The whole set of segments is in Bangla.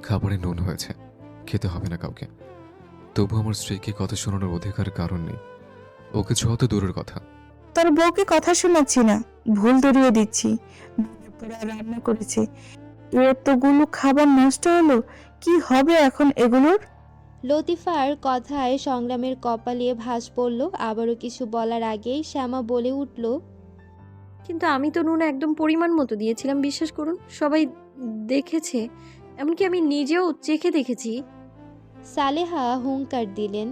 খাবারে নুন হয়েছে, খেতে হবে না কাউকে। তবু আমার স্ত্রীকে কথা শোনানোর অধিকার কারণ নেই। ও কিছু হয়তো দূরের কথা। তোর বউকে কথা শোনাচ্ছি না, ভুল ধরিয়ে দিচ্ছি। পুরা রান্না করেছে, এতগুলো খাবার নষ্ট হলো, কি হবে এখন এগুলোর? লতিফার কথায় সংগ্রামের কপালে ভাঁজ পড়ল। আবারও কিছু বলার আগেই শ্যামা বলে উঠল, কিন্তু আমি তো নুন একদম পরিমাণ মতো দিয়েছিলাম, বিশ্বাস করুন। সবাই দেখেছে, এমনকি আমি নিজেও চেখে দেখেছি। সালেহা হুঙ্কার দিলেন,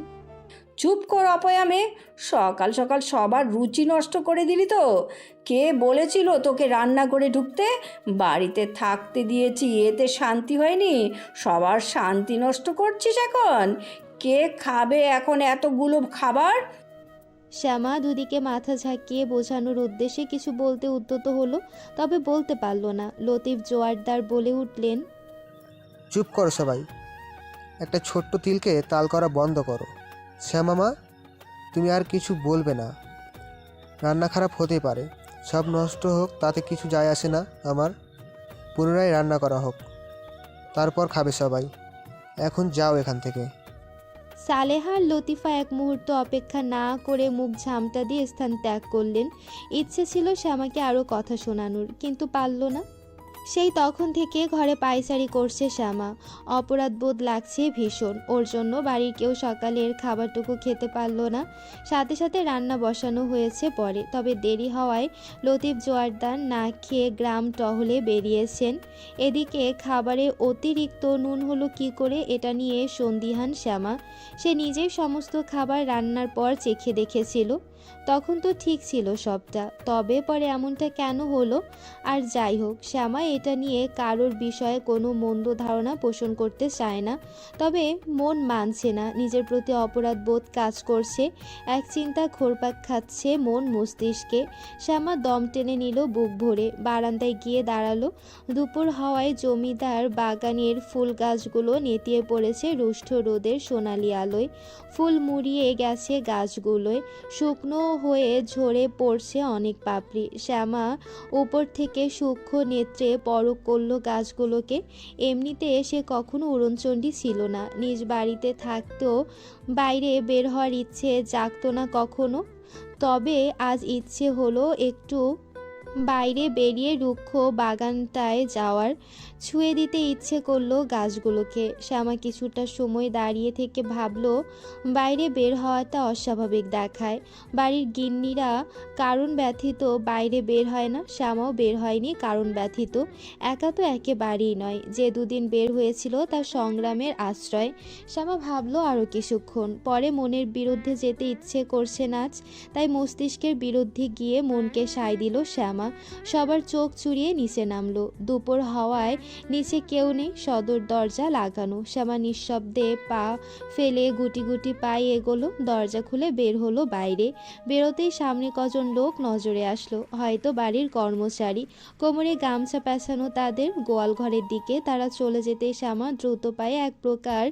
চুপ কর অপয়া মেয়ে, সকাল সকাল সবার রুচি নষ্ট করে দিলি তো। কে বলেছিল তোকে রান্না করে ঢুকতে? বাড়িতে থাকতে দিয়েছি, এতে শান্তি হয়নি, সবার শান্তি নষ্ট করছিস এখন। কে খাবে এখন এতগুলো খাবার? শ্যামা দুদিকে মাথা ঝাঁকিয়ে বোঝানোর উদ্দেশ্যে কিছু বলতে উদ্যত হলো, তবে বলতে পারল না। লতিফ জোয়ারদার বলে উঠলেন, চুপ করো সবাই, একটা ছোট্ট তিলকে তাল করা বন্ধ করো। শ্যামামা, তুমি আর কিছু বলবে না। রান্না খারাপ হতেই পারে, সব নষ্ট হোক তাতে কিছু যায় আসে না আমার। পুনরায় রান্না করা হোক, তারপর খাবে সবাই। এখন যাও এখান থেকে। সালেহা আর লতিফা এক মুহূর্ত অপেক্ষা না করে মুখ ঝামটা দিয়ে স্থান ত্যাগ করলেন। ইচ্ছে ছিল শ্যামাকে আরও কথা শোনানোর, কিন্তু পারল না। সেই তখন থেকে ঘরে পায়চারি করছে শ্যামা। অপরাধ বোধ লাগছে ভীষণ। ওর জন্য বাড়ির কেউ সকালের খাবারটুকু খেতে পারল না। সাথে সাথে রান্না বসানো হয়েছে পরে, তবে দেরি হওয়ায় লতিফ জোয়ারদার না খেয়ে গ্রাম টহলে বেরিয়েছেন। এদিকে খাবারে অতিরিক্ত নুন হলো কী করে, এটা নিয়ে সন্দিহান শ্যামা। সে নিজেই সমস্ত খাবার রান্নার পর চেখে দেখেছিল, তখন তো ঠিক ছিল সবটা, তবে পরে এমনটা কেন হলো? আর যাই হোক, শ্যামা এটা নিয়ে কারোর বিষয়ে কোনো মন্দ ধারণা পোষণ করতে চায় না, তবে মন মানছে না, নিজের প্রতি অপরাধ বোধ কাজ করছে। এক চিন্তা ঘোরপাক খাচ্ছে মন মস্তিষ্কে। শ্যামা দম টেনে নিল বুক ভরে, বারান্দায় গিয়ে দাঁড়ালো। দুপুর হওয়ায় জমিদার বাগানের ফুল গাছগুলো নেতিয়ে পড়েছে রুষ্ঠ রোদের সোনালি আলোয়। ফুল মুড়িয়ে গেছে গাছগুলোয়, শুকনো হয়ে ঝরে পড়ছে অনেক পাপড়ি। শ্যামা উপর থেকে সূক্ষ্ম নেত্রে পরখ করল গাছগুলোকে। এমনিতে সে কখনো উড়নচণ্ডী ছিল না, নিজ বাড়িতে থাকতেও বাইরে বের হওয়ার ইচ্ছে জাগতো না কখনো। তবে আজ ইচ্ছে হলো একটু বাইরে বেরিয়ে রুক্ষ বাগানটায় যাওয়ার, ছুঁয়ে দিতে ইচ্ছে করলো গাছগুলোকে। শ্যামা কিছুটা সময় দাঁড়িয়ে থেকে ভাবলো, বাইরে বের হওয়াটা অস্বাভাবিক দেখায়। বাড়ির গিন্নিরা কারণ ব্যথিত বাইরে বের হয় না, শ্যামাও বের হয়নি কারণ ব্যথিত। একা তো একেবারেই নয়, যে দুদিন বের হয়েছিল তার সংগ্রামের আশ্রয়। শ্যামা ভাবলো আরও কিছুক্ষণ পরে মনের বিরুদ্ধে যেতে ইচ্ছে করছে না আজ, তাই মস্তিষ্কের বিরুদ্ধে গিয়ে মনকে সায় দিল শ্যামা। সবার চোখ চুরিয়ে নিচে নামলো। দুপুর হওয়ায় নিচে কেউ নেই, সদর দরজা লাগানো। শ্যামা নিঃশব্দে পা ফেলে গুটি গুটি পায়ে এগোলো, দরজা খুলে বের হলো বাইরে। বেরোতেই সামনে কজন লোক নজরে আসলো, হয়তো বাড়ির কর্মচারী। কোমরে গামছা পেঁচানো তাদের, গোয়াল ঘরের দিকে তারা চলে যেতেই শ্যামা দ্রুত পায়ে এক প্রকার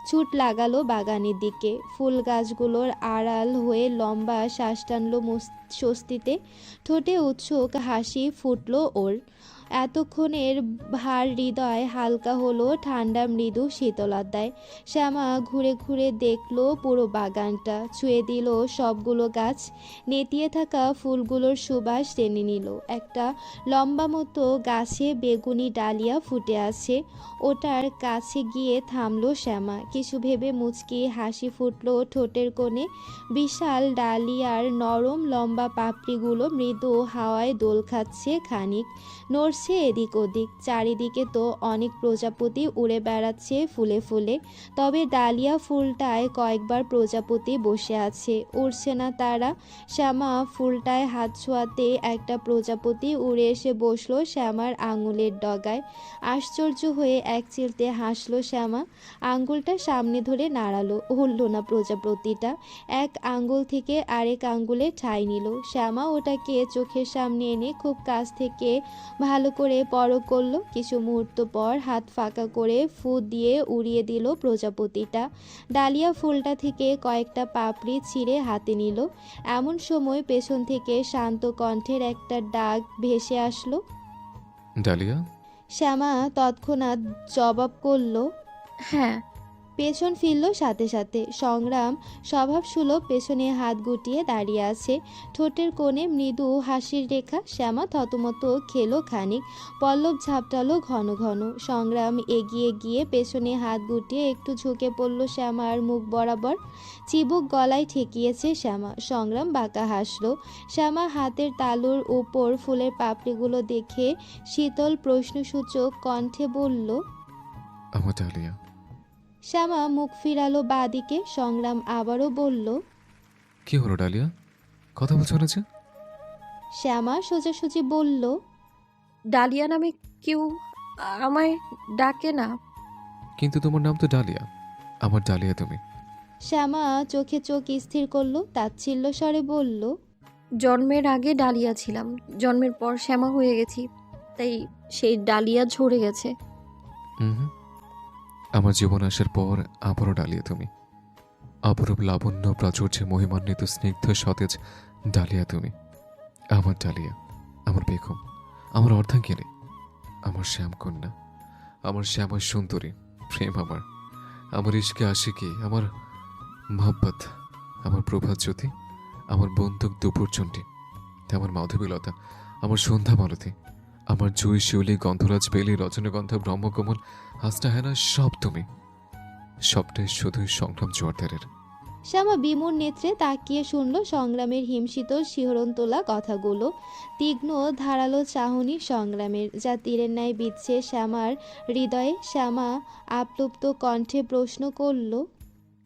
ছুট লাগালো বাগানের দিকে। ফুল গাছগুলোর আড়াল হয়ে লম্বা শ্বাস টানলো স্বস্তিতে, ঠোঁটে উৎসুক হাসি ফুটলো ওর। এতক্ষণের ভার হৃদয় হালকা হলো ঠান্ডা মৃদু শীতলতায়। শ্যামা ঘুরে ঘুরে দেখলো পুরো বাগানটা, ছুঁয়ে দিল সবগুলো গাছ, নেতিয়ে থাকা ফুলগুলোর সুবাস টেনে নিল। একটা লম্বা মতো গাছে বেগুনি ডালিয়া ফুটে আছে, ওটার কাছে গিয়ে থামলো শ্যামা। কিছু ভেবে মুচকি হাসি ফুটলো ঠোঁটের কোণে। বিশাল ডালিয়ার নরম লম্বা পাপড়িগুলো মৃদু হাওয়ায় দোল খাচ্ছে খানিক, নড়ছে এদিক ওদিক। চারিদিকে তো অনেক প্রজাপতি উড়ে বেড়াচ্ছে ফুলে ফুলে, তবে ডালিয়া ফুলটায় কয়েকবার প্রজাপতি বসে আছে, উড়ছে না তারা। শ্যামা ফুলটায় হাত ছোঁয়াতে একটা প্রজাপতি উড়ে এসে বসলো শ্যামার আঙুলের ডগায়। আশ্চর্য হয়ে এক চিলতে হাসলো শ্যামা, আঙ্গুলটা সামনে ধরে নাড়ালো, উড়ল না প্রজাপতিটা। এক আঙ্গুল থেকে আরেক আঙ্গুলে ঠাঁই নিল। শ্যামা ওটাকে চোখের সামনে এনে খুব কাছ থেকে ভালো করে পরখ করলো। কিছু মুহূর্ত পর হাত ফাঁকা করে ফু দিয়ে উড়িয়ে দিল প্রজাপতিটা। ডালিয়া ফুলটা থেকে কয়েকটা পাপড়ি ছিঁড়ে হাতে নিল। এমন সময় পেছন থেকে শান্ত কণ্ঠের একটা ডাক ভেসে আসলো। ডালিয়া? শ্যামা তৎক্ষণাৎ জবাব করল। হ্যাঁ। পেছন ফিরল সাথে সাথে। সংগ্রাম স্বভাবসুলভ পেছনে হাত গুটিয়ে দাঁড়িয়ে আছে, ঠোঁটের কোণে মৃদু হাসির রেখা। শ্যামা থতমত খেলো খানিক, পল্লব ঝাপটালো ঘন ঘন। সংগ্রাম এগিয়ে গিয়ে পেছনে হাত গুটিয়ে একটু ঝুঁকে পড়ল শ্যামার মুখ বরাবর, চিবুক গলায় ঠেকিয়েছে শ্যামা। সংগ্রাম বাঁকা হাসলো। শ্যামা হাতের তালুর উপর ফুলের পাপড়িগুলো দেখে শীতল প্রশ্নসূচক কণ্ঠে বলল, আমার ডালিয়া। শ্যামা মুখ ফিরালো বাঁদিকে। সংগ্রাম আবারও বলল, কি হলো ডালিয়া, কথা বলছো না যে? শ্যামা সোজাসুজি বলল, ডালিয়া নামে কেউ আমায় ডাকে না। কিন্তু তোমার নাম তো ডালিয়া, আমার ডালিয়া তুমি। শ্যামা চোখে চোখ স্থির করলো, তাচ্ছিল্য স্বরে বলল, জন্মের আগে ডালিয়া ছিলাম, জন্মের পর শ্যামা হয়ে গেছি, তাই সেই ডালিয়া ঝরে গেছে। হুম, আমার জীবন আসার পর আবারও ডালিয়া তুমি। অপরূপ লাবণ্য প্রাচুর্যে মহিমান্বিত স্নিগ্ধ সতেজ ডালিয়া তুমি। আমার ডালিয়া, আমার বেগম, আমার অর্ধাঙ্গিনী, আমার শ্যামকন্যা, আমার শ্যামা সুন্দরী, প্রেম আমার ইশকে আশিকি, আমার মহব্বত, আমার প্রভাত জ্যোতি, আমার বন্দুক দুপুরচণ্ডী, আমার মাধবীলতা, আমার সন্ধ্যা মালতী, আমার জুই শিউলি গন্ধরাজ বেলি রজনীগন্ধা ব্রহ্মকমল হাসনা হেনা, সব তুমি। সবটাই শুধুই সংগ্রাম জোয়ারদারের। শ্যামা বিমূর নেত্রে তাকিয়ে শুনল সংগ্রামের হিমশীতল শিহরণ তোলা কথাগুলো। তীক্ষ্ণ ধারালো চাহনি সংগ্রামের, যা তীরের ন্যায় বিচ্ছে শ্যামার হৃদয়ে। শ্যামা আপ্লুপ্ত কণ্ঠে প্রশ্ন করল,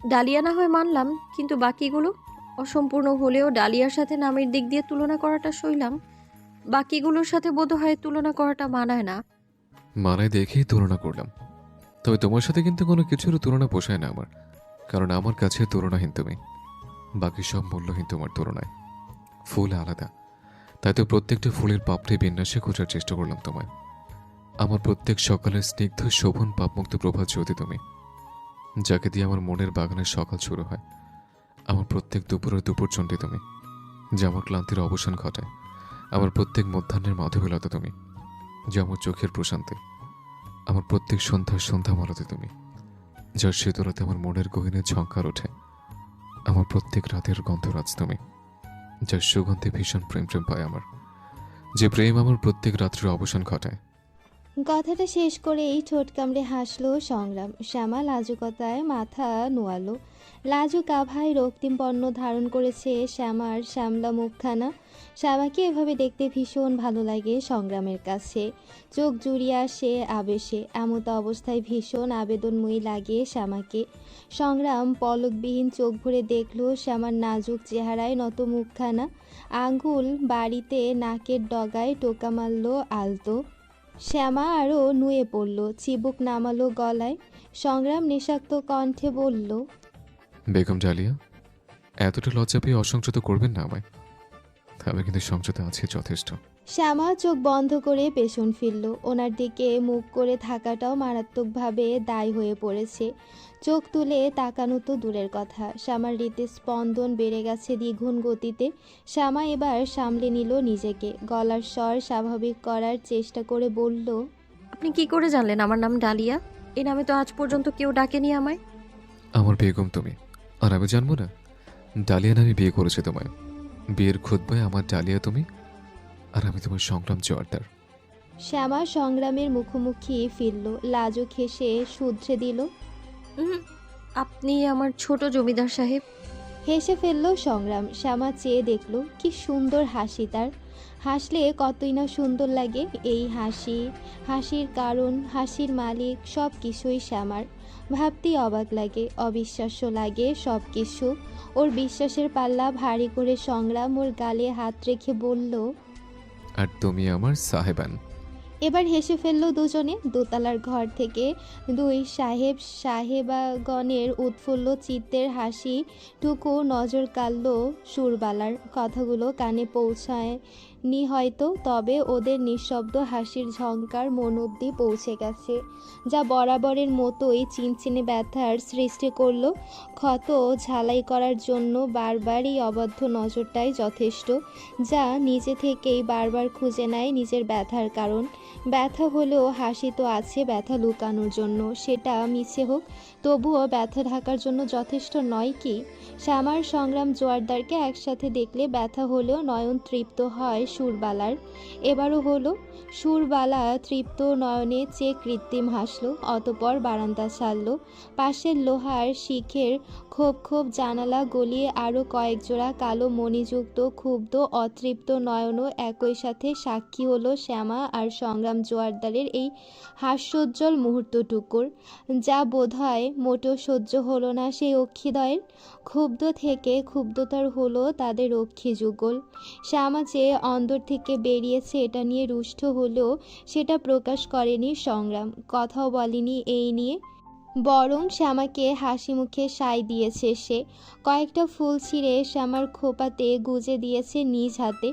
ডালিয়া না হয় মানলাম, কিন্তু বাকিগুলো অসম্পূর্ণ হলেও ডালিয়ার সাথে নামের দিক দিয়ে তুলনা করাটা সইলাম, বাকিগুলোর সাথে বোধহয় তুলনা করাটা মানায় না। মানায় দেখেই তুলনা করলাম, তবে তোমার সাথে কিন্তু কোনো কিছুর তুলনা পোষায় না আমার, কারণ আমার কাছে তুলনাহীন তুমি, বাকি সব মূল্যহীন তোমার তুলনায়। ফুল আলাদা, তাই তো প্রত্যেকটা ফুলের পাপড়ি বিন্যাসে খোঁজার চেষ্টা করলাম তোমায়। আমার প্রত্যেক সকালের স্নিগ্ধ শোভন পাপমুক্ত প্রভাত জ্যোতি তুমি, যাকে দিয়ে আমার মনের বাগানের সকাল শুরু হয়। আমার প্রত্যেক দুপুরের দুপুরচণ্ডী তুমি, যা আমার ক্লান্তির অবসান ঘটায়। আমার প্রত্যেক মধ্যাহ্নের মাধবীলতা তুমি, যা আমার চোখের প্রশান্তি। আমার প্রত্যেক সন্ধ্যার সন্ধ্যা মালতী তুমি, যার শীতলতে আমার মনের গহীনে ঝঙ্কার ওঠে। আমার প্রত্যেক রাতের গন্ধরাজ তুমি, যার সুগন্ধে ভীষণ প্রেম প্রেম পায় আমার, যে প্রেম আমার প্রত্যেক রাত্রির অবসান ঘটায়। কথাটা শেষ করেই ঠোঁট কামড়ে হাসলো সংগ্রাম। শ্যামা লাজুকতায় মাথা নোয়ালো। লাজুক আভায় রক্তিম পণ্য ধারণ করেছে শ্যামার শ্যামলা মুখখানা। শ্যামাকে এভাবে দেখতে ভীষণ ভালো লাগে সংগ্রামের কাছে। চোখ জুড়িয়ে আসে আবেশে। এমতো অবস্থায় ভীষণ আবেদনময়ী লাগে শ্যামাকে। সংগ্রাম পলকবিহীন চোখ ভরে দেখলো শ্যামার নাজুক চেহারায় নত মুখখানা। আঙ্গুল বাড়িতে নাকের ডগায় টোকা মারল আলতো। শ্যামা আরও নুয়ে পড়ল, চিবুক নামালো গলায়। সংগ্রাম নিঃশব্দ কণ্ঠে বলল, বেগম ডালিয়া, এতটা লজ্জা পেয়ে অসংযত করবেন না আমায়, আমি কিন্তু সংযত আছি যথেষ্ট। শ্যামা চোখ বন্ধ করে পেছন ফিরল। ওনার দিকে মুখ করে থাকাটাও মারাত্মকভাবে দায় হয়ে পড়েছে। চোখ তুলে তাকানো তো দূরের কথা, শ্যামার হৃদয় স্পন্দন বেড়ে গেছে দ্বিগুণ গতিতে। শ্যামা এবার সামলে নিল নিজেকে, গলার স্বর স্বাভাবিক করার চেষ্টা করে বলল, আপনি কি করে জানলেন আমার নাম ডালিয়া? এই নামে তো আজ পর্যন্ত কেউ ডাকেনি আমায়। আমার বেগম তুমি, আর আমি জানবো না? ডালিয়া নামে বিয়ে করেছে তোমায়, বিয়ের খুতবায় আমার ডালিয়া তুমি, আর আমি তোমার সংগ্রাম জোয়ারদার। শ্যামা সংগ্রামের মুখোমুখি ফিরল, লাজুক হেসে শুধরে দিল, আপনি আমার ছোট জমিদার সাহেব। হেসে ফেলল সংগ্রাম। শ্যামা চেয়ে দেখল, কি সুন্দর হাসি তার। হাসলে কতই না সুন্দর লাগে এই হাসি। হাসির কারণ, হাসির মালিক, সব কিছুই শ্যামার। ভাবতেই অবাক লাগে, অবিশ্বাস্য লাগে সব কিছু। ওর বিশ্বাসের পাল্লা ভারী করে সংগ্রাম ওর গালে হাত রেখে বলল, আর তুমি আমার সাহেবান। এবার হেসে ফেলল দুজনে। দোতলার ঘর থেকে দুই সাহেব সাহেবাগণের উৎফুল্ল চিত্তের হাসি টুকু নজর কাড়ল সুরবালার। কথাগুলো কানে পৌঁছায়নি হয়তো, তবে ওদের নিঃশব্দ হাসির ঝংকার মন অবধি পৌঁছে গেছে, যা বরাবরের মতোই চিনচিনে ব্যথার সৃষ্টি করলো। ক্ষত ঝালাই করার জন্য বারবারই অবাধ্য নজরটাই যথেষ্ট, যা নিজে থেকেই বারবার খুঁজে নেয় নিজের ব্যথার কারণ। ব্যথা হলেও হাসি তো আছে ব্যথা লুকানোর জন্য, সেটা মিছে হোক তবুও ব্যথা ঢাকার জন্য যথেষ্ট নয় কি? শ্যামার সংগ্রাম জোয়ারদারকে একসাথে দেখলে ব্যথা হলেও নয়ন তৃপ্ত হয় সুরবালার। এবারও হলো। সুরবালা তৃপ্ত নয়নে চেয়ে কৃত্রিম হাসল, অতপর বারান্দা ছাড়ল। পাশের লোহার শিখের খোপ খোপ জানালা গলিয়ে আরও কয়েক জোড়া কালো মণিযুক্ত ক্ষুব্ধ অতৃপ্ত নয়নও একই সাথে সাক্ষী হলো শ্যামা আর সংগ্রাম জোয়ারদারের এই হাস্যোজ্জ্বল মুহূর্তটুকুর, যা বোধহয় মোটেও সহ্য হলো না সেই অক্ষিদ্বয়ের। ক্ষুব্ধ থেকে ক্ষুব্ধতর হলো তাদের অক্ষি যুগল। শ্যামা যে অন্দর থেকে বেরিয়েছে এটা নিয়ে রুষ্ট হলেও সেটা প্রকাশ করেনি সংগ্রাম, কথাও বলেনি এই নিয়ে। বরং শ্যামাকে হাসি মুখে সায় দিয়েছে সে। কয়েকটা ফুল ছিঁড়ে শ্যামার খোপাতে গুজে দিয়েছে নিজ হাতে।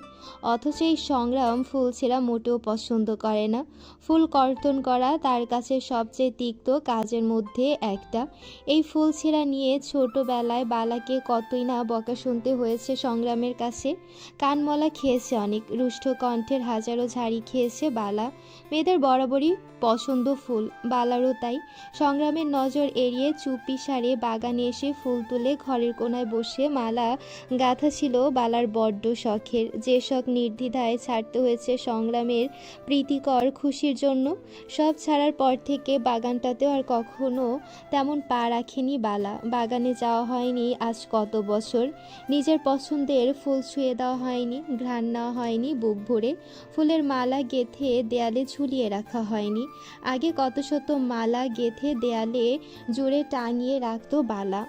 অথচ এই সংগ্রাম ফুল ছেঁড়া মোটেও পছন্দ করে না। ফুল কর্তন করা তার কাছে সবচেয়ে তিক্ত কাজের মধ্যে একটা। এই ফুল ছেঁড়া নিয়ে ছোটবেলায় বালাকে কতই না বকা শুনতে হয়েছে সংগ্রামের কাছে। কানমলা খেয়েছে অনেক, রুষ্ট কণ্ঠের হাজারো ঝাড়ি খেয়েছে বালা। মেয়েদের বরাবরই পছন্দ ফুল, বালারও তাই। সংগ্রামের নজর এড়িয়ে চুপি সারে বাগানে এসে ফুল তুলে ঘরের কোনায় বসে মালা গাঁথা ছিল বালার বড্ড শখের, যে শখ নির্দ্বিধায় ছাড়তে হয়েছে সংগ্রামের প্রীতিকর খুশির জন্য। সব ছাড়ার পর থেকে বাগানটাতেও আর কখনো তেমন পা রাখেনি বালা। বাগানে যাওয়া হয়নি আজ কত বছর। নিজের পছন্দের ফুল ছুঁয়ে দেওয়া হয়নি, ঘ্রাণ নেওয়া হয়নি বুক ভরে। ফুলের মালা গেঁথে দেয়ালে ঝুলিয়ে রাখা হয়নি। আগে কত শত মালা গেঁথে দেয়ালে জুড়ে টাঙিয়ে রাখতো বালা।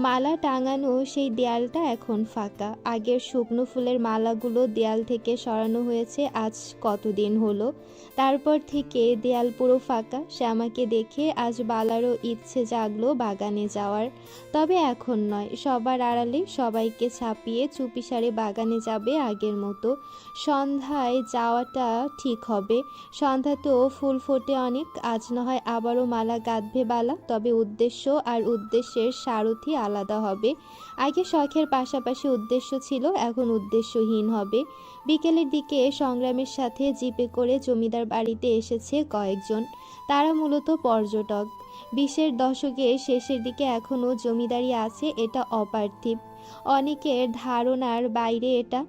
মালা টাঙানো সেই দেয়ালটা এখন ফাঁকা। আগের শুকনো ফুলের মালাগুলো দেয়াল থেকে সরানো হয়েছে আজ কতদিন হলো। তারপর থেকে দেয়াল পুরো ফাঁকা। শ্যামাকে দেখে আজ বালারও ইচ্ছে জাগলো বাগানে যাওয়ার। তবে এখন নয়, সবার আড়ালে সবাইকে ছাপিয়ে চুপিসারে বাগানে যাবে আগের মতো। সন্ধ্যায় যাওয়াটা ঠিক হবে। সন্ধ্যাতেও ফুল ফোটে অনেক। আজ না হয় আবারও মালা গাঁথবে বালা, তবে উদ্দেশ্য আর উদ্দেশ্যের সারথি আলাদা হবে। আগে শখের পাশাপাশি উদ্দেশ্য ছিল, এখন উদ্দেশ্যহীন হবে। বিকেলের দিকে সংগ্রামের সাথে জিপে করে জমিদার বাড়িতে এসেছে কয়েকজন। তারা মূলত পর্যটক। 20-এর দশকের শেষের দিকে এখনও জমিদারি আছে, এটা অপার্থিব। অনেকের ধারণার বাইরে এটা।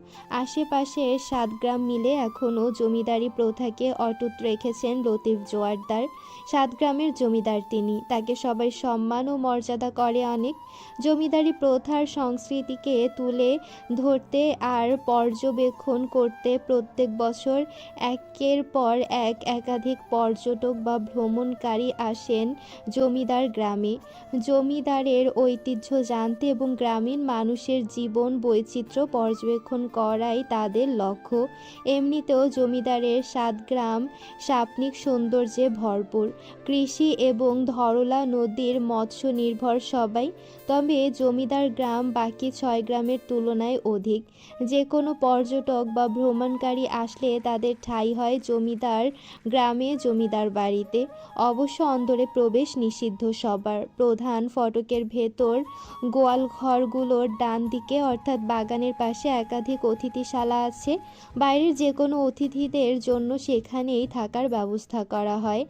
আশেপাশের 7 গ্রাম মিলে এখনও জমিদারি প্রথাকে অটুট রেখেছেন লতিফ জোয়ারদার। 7 গ্রামের জমিদার তিনি, তাকে সবাই সম্মান ও মর্যাদা করে অনেক। জমিদারি প্রথার সংস্কৃতিকে তুলে ধরতে আর পর্যবেক্ষণ করতে প্রত্যেক বছর একের পর এক একাধিক পর্যটক বা ভ্রমণকারী আসেন জমিদার গ্রামে। জমিদারের ঐতিহ্য জানতে এবং গ্রামীণ মানুষের জীবন বৈচিত্র্য পর্যবেক্ষণ করাই তাদের লক্ষ্য। এমনিতেও জমিদারের 7 গ্রাম সাপনিক সৌন্দর্যে ভরপুর। কৃষি এবং ধরলা নদীর মৎস্য নির্ভর সবাই। তবে জমিদার গ্রাম বাকি 6 গ্রামের তুলনায় অধিক। যে কোনো পর্যটক বা ভ্রমণকারী আসলে তাদের ঠাঁই হয় জমিদার গ্রামে, জমিদার বাড়িতে। অবশ্য অন্দরে প্রবেশ নিষিদ্ধ সবার। প্রধান ফটকের ভেতর গোয়াল ঘরগুলোর ডান দিকে অর্থাৎ বাগানের পাশে একাধিক অতিথিশালা আছে। বাইরের যে কোনো অতিথিদের জন্য সেখানেই থাকার ব্যবস্থা করা হয়।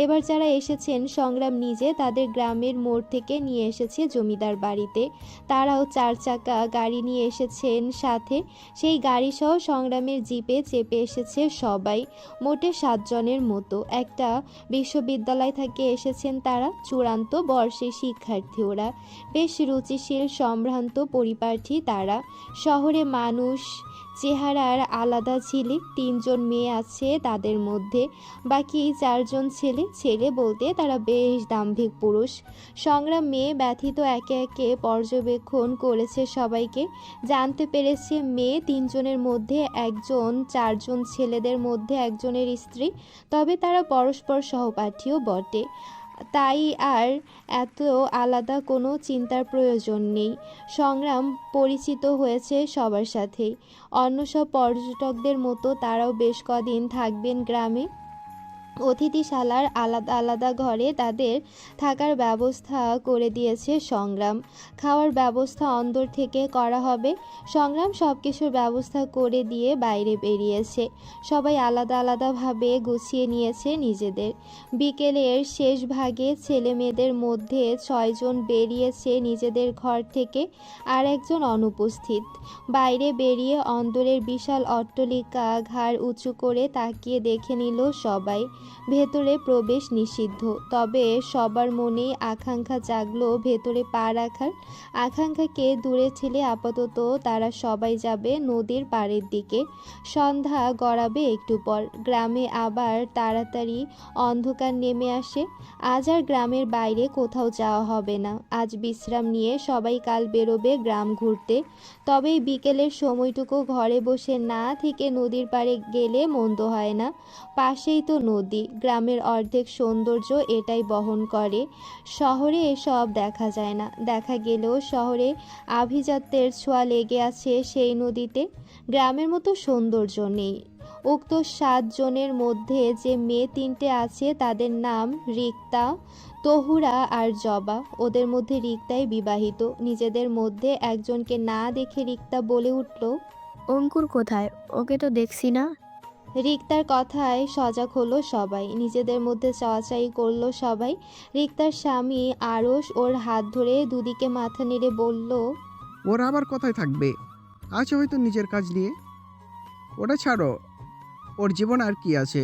এবার যারা এসেছেন সংগ্রাম নিজে তাদের গ্রামের মোড় থেকে নিয়ে এসেছে জমিদার বাড়িতে। তারাও 4 চাকা গাড়ি নিয়ে এসেছেন সাথে। সেই গাড়িসহ সংগ্রামের জিপে চেপে এসেছে সবাই, মোটে 7 জনের মতো। একটা বিশ্ববিদ্যালয় থেকে এসেছেন তারা, চূড়ান্ত বর্ষের শিক্ষার্থী ওরা। বেশ রুচিশীল সম্ভ্রান্ত পরিপাটি তারা। শহরে মানুষ চেহারার আলাদা ঝিলিক। 3 জন মেয়ে আছে তাদের মধ্যে, বাকি 4 জন ছেলে। ছেলে বলতে তারা বেশ দাম্ভিক পুরুষ। সংগ্রাম মেয়ে ব্যথিত একে একে পর্যবেক্ষণ করেছে সবাইকে। জানতে পেরেছে মেয়ে 3 জনের মধ্যে একজন 4 জন ছেলেদের মধ্যে একজনের স্ত্রী। তবে তারা পরস্পর সহপাঠীও বটে। তাই আর এত আলাদা কোনো চিন্তার প্রয়োজন নেই। সংগ্রাম পরিচিত হয়েছে সবার সাথেই। অন্য সব পর্যটকদের মতো তারাও বেশ কদিন থাকবেন গ্রামে। অতিথিশালার আলাদা আলাদা ঘরে তাদের থাকার ব্যবস্থা করে দিয়েছে সংগ্রাম। খাওয়ার ব্যবস্থা অন্দর থেকে করা হবে। সংগ্রাম সব কিছুর ব্যবস্থা করে দিয়ে বাইরে বেরিয়েছে। সবাই আলাদা আলাদাভাবে গুছিয়ে নিয়েছে নিজেদের। বিকেলের শেষ ভাগে ছেলে মেয়েদের মধ্যে 6 জন বেরিয়েছে নিজেদের ঘর থেকে, আর একজন অনুপস্থিত। বাইরে বেরিয়ে অন্দরের বিশাল অট্টালিকা ঘাড় উঁচু করে তাকিয়ে দেখে নিল সবাই। ভেতরে প্রবেশ নিষিদ্ধ, তবে সবার মনেই আকাঙ্ক্ষা জাগলো ভেতরে পা রাখার। আকাঙ্ক্ষাকে দূরে ঠেলে আপাতত তারা সবাই যাবে নদীর পাড়ের দিকে। সন্ধ্যা গড়াবে একটু পর। গ্রামে আবার তাড়াতাড়ি অন্ধকার নেমে আসে। আজ আর গ্রামের বাইরে কোথাও যাওয়া হবে না। আজ বিশ্রাম নিয়ে সবাই কাল বেরোবে গ্রাম ঘুরতে। তবে এই বিকেলের সময়টুকু ঘরে বসে না থেকে নদীর পাড়ে গেলে মন্দ হয় না। পাশেই তো নদী। গ্রামের অর্ধেক সৌন্দর্য এটাই বহন করে। শহরে এসব দেখা যায় না। দেখা গেলেও শহরে আভিজাত্যের ছোঁয়া লেগে আছে সেই নদীতে। গ্রামের মতো সৌন্দর্য নেই। উক্ত 7 জনের মধ্যে যে মেয়ে 3টে আছে তাদের নাম রিক্তা, তহুরা আর জবা। ওদের মধ্যে রিক্তাই বিবাহিত। নিজেদের মধ্যে একজনকে না দেখে রিক্তা বলে উঠল, অঙ্কুর কোথায়? ওকে তো দেখছি না। রিক্তার কথায় সজাগ হলো সবাই। নিজেদের মধ্যে চাওয়াচাই করলো সবাই। রিক্তার স্বামী আরশ ওর হাত ধরে দুদিকে মাথা নেড়ে বলল, ওরা আবার কোথায় থাকবে? আছে হয়তো নিজের কাজ নিয়ে। ওটা ছাড়ো, ওর জীবন আর কি আছে।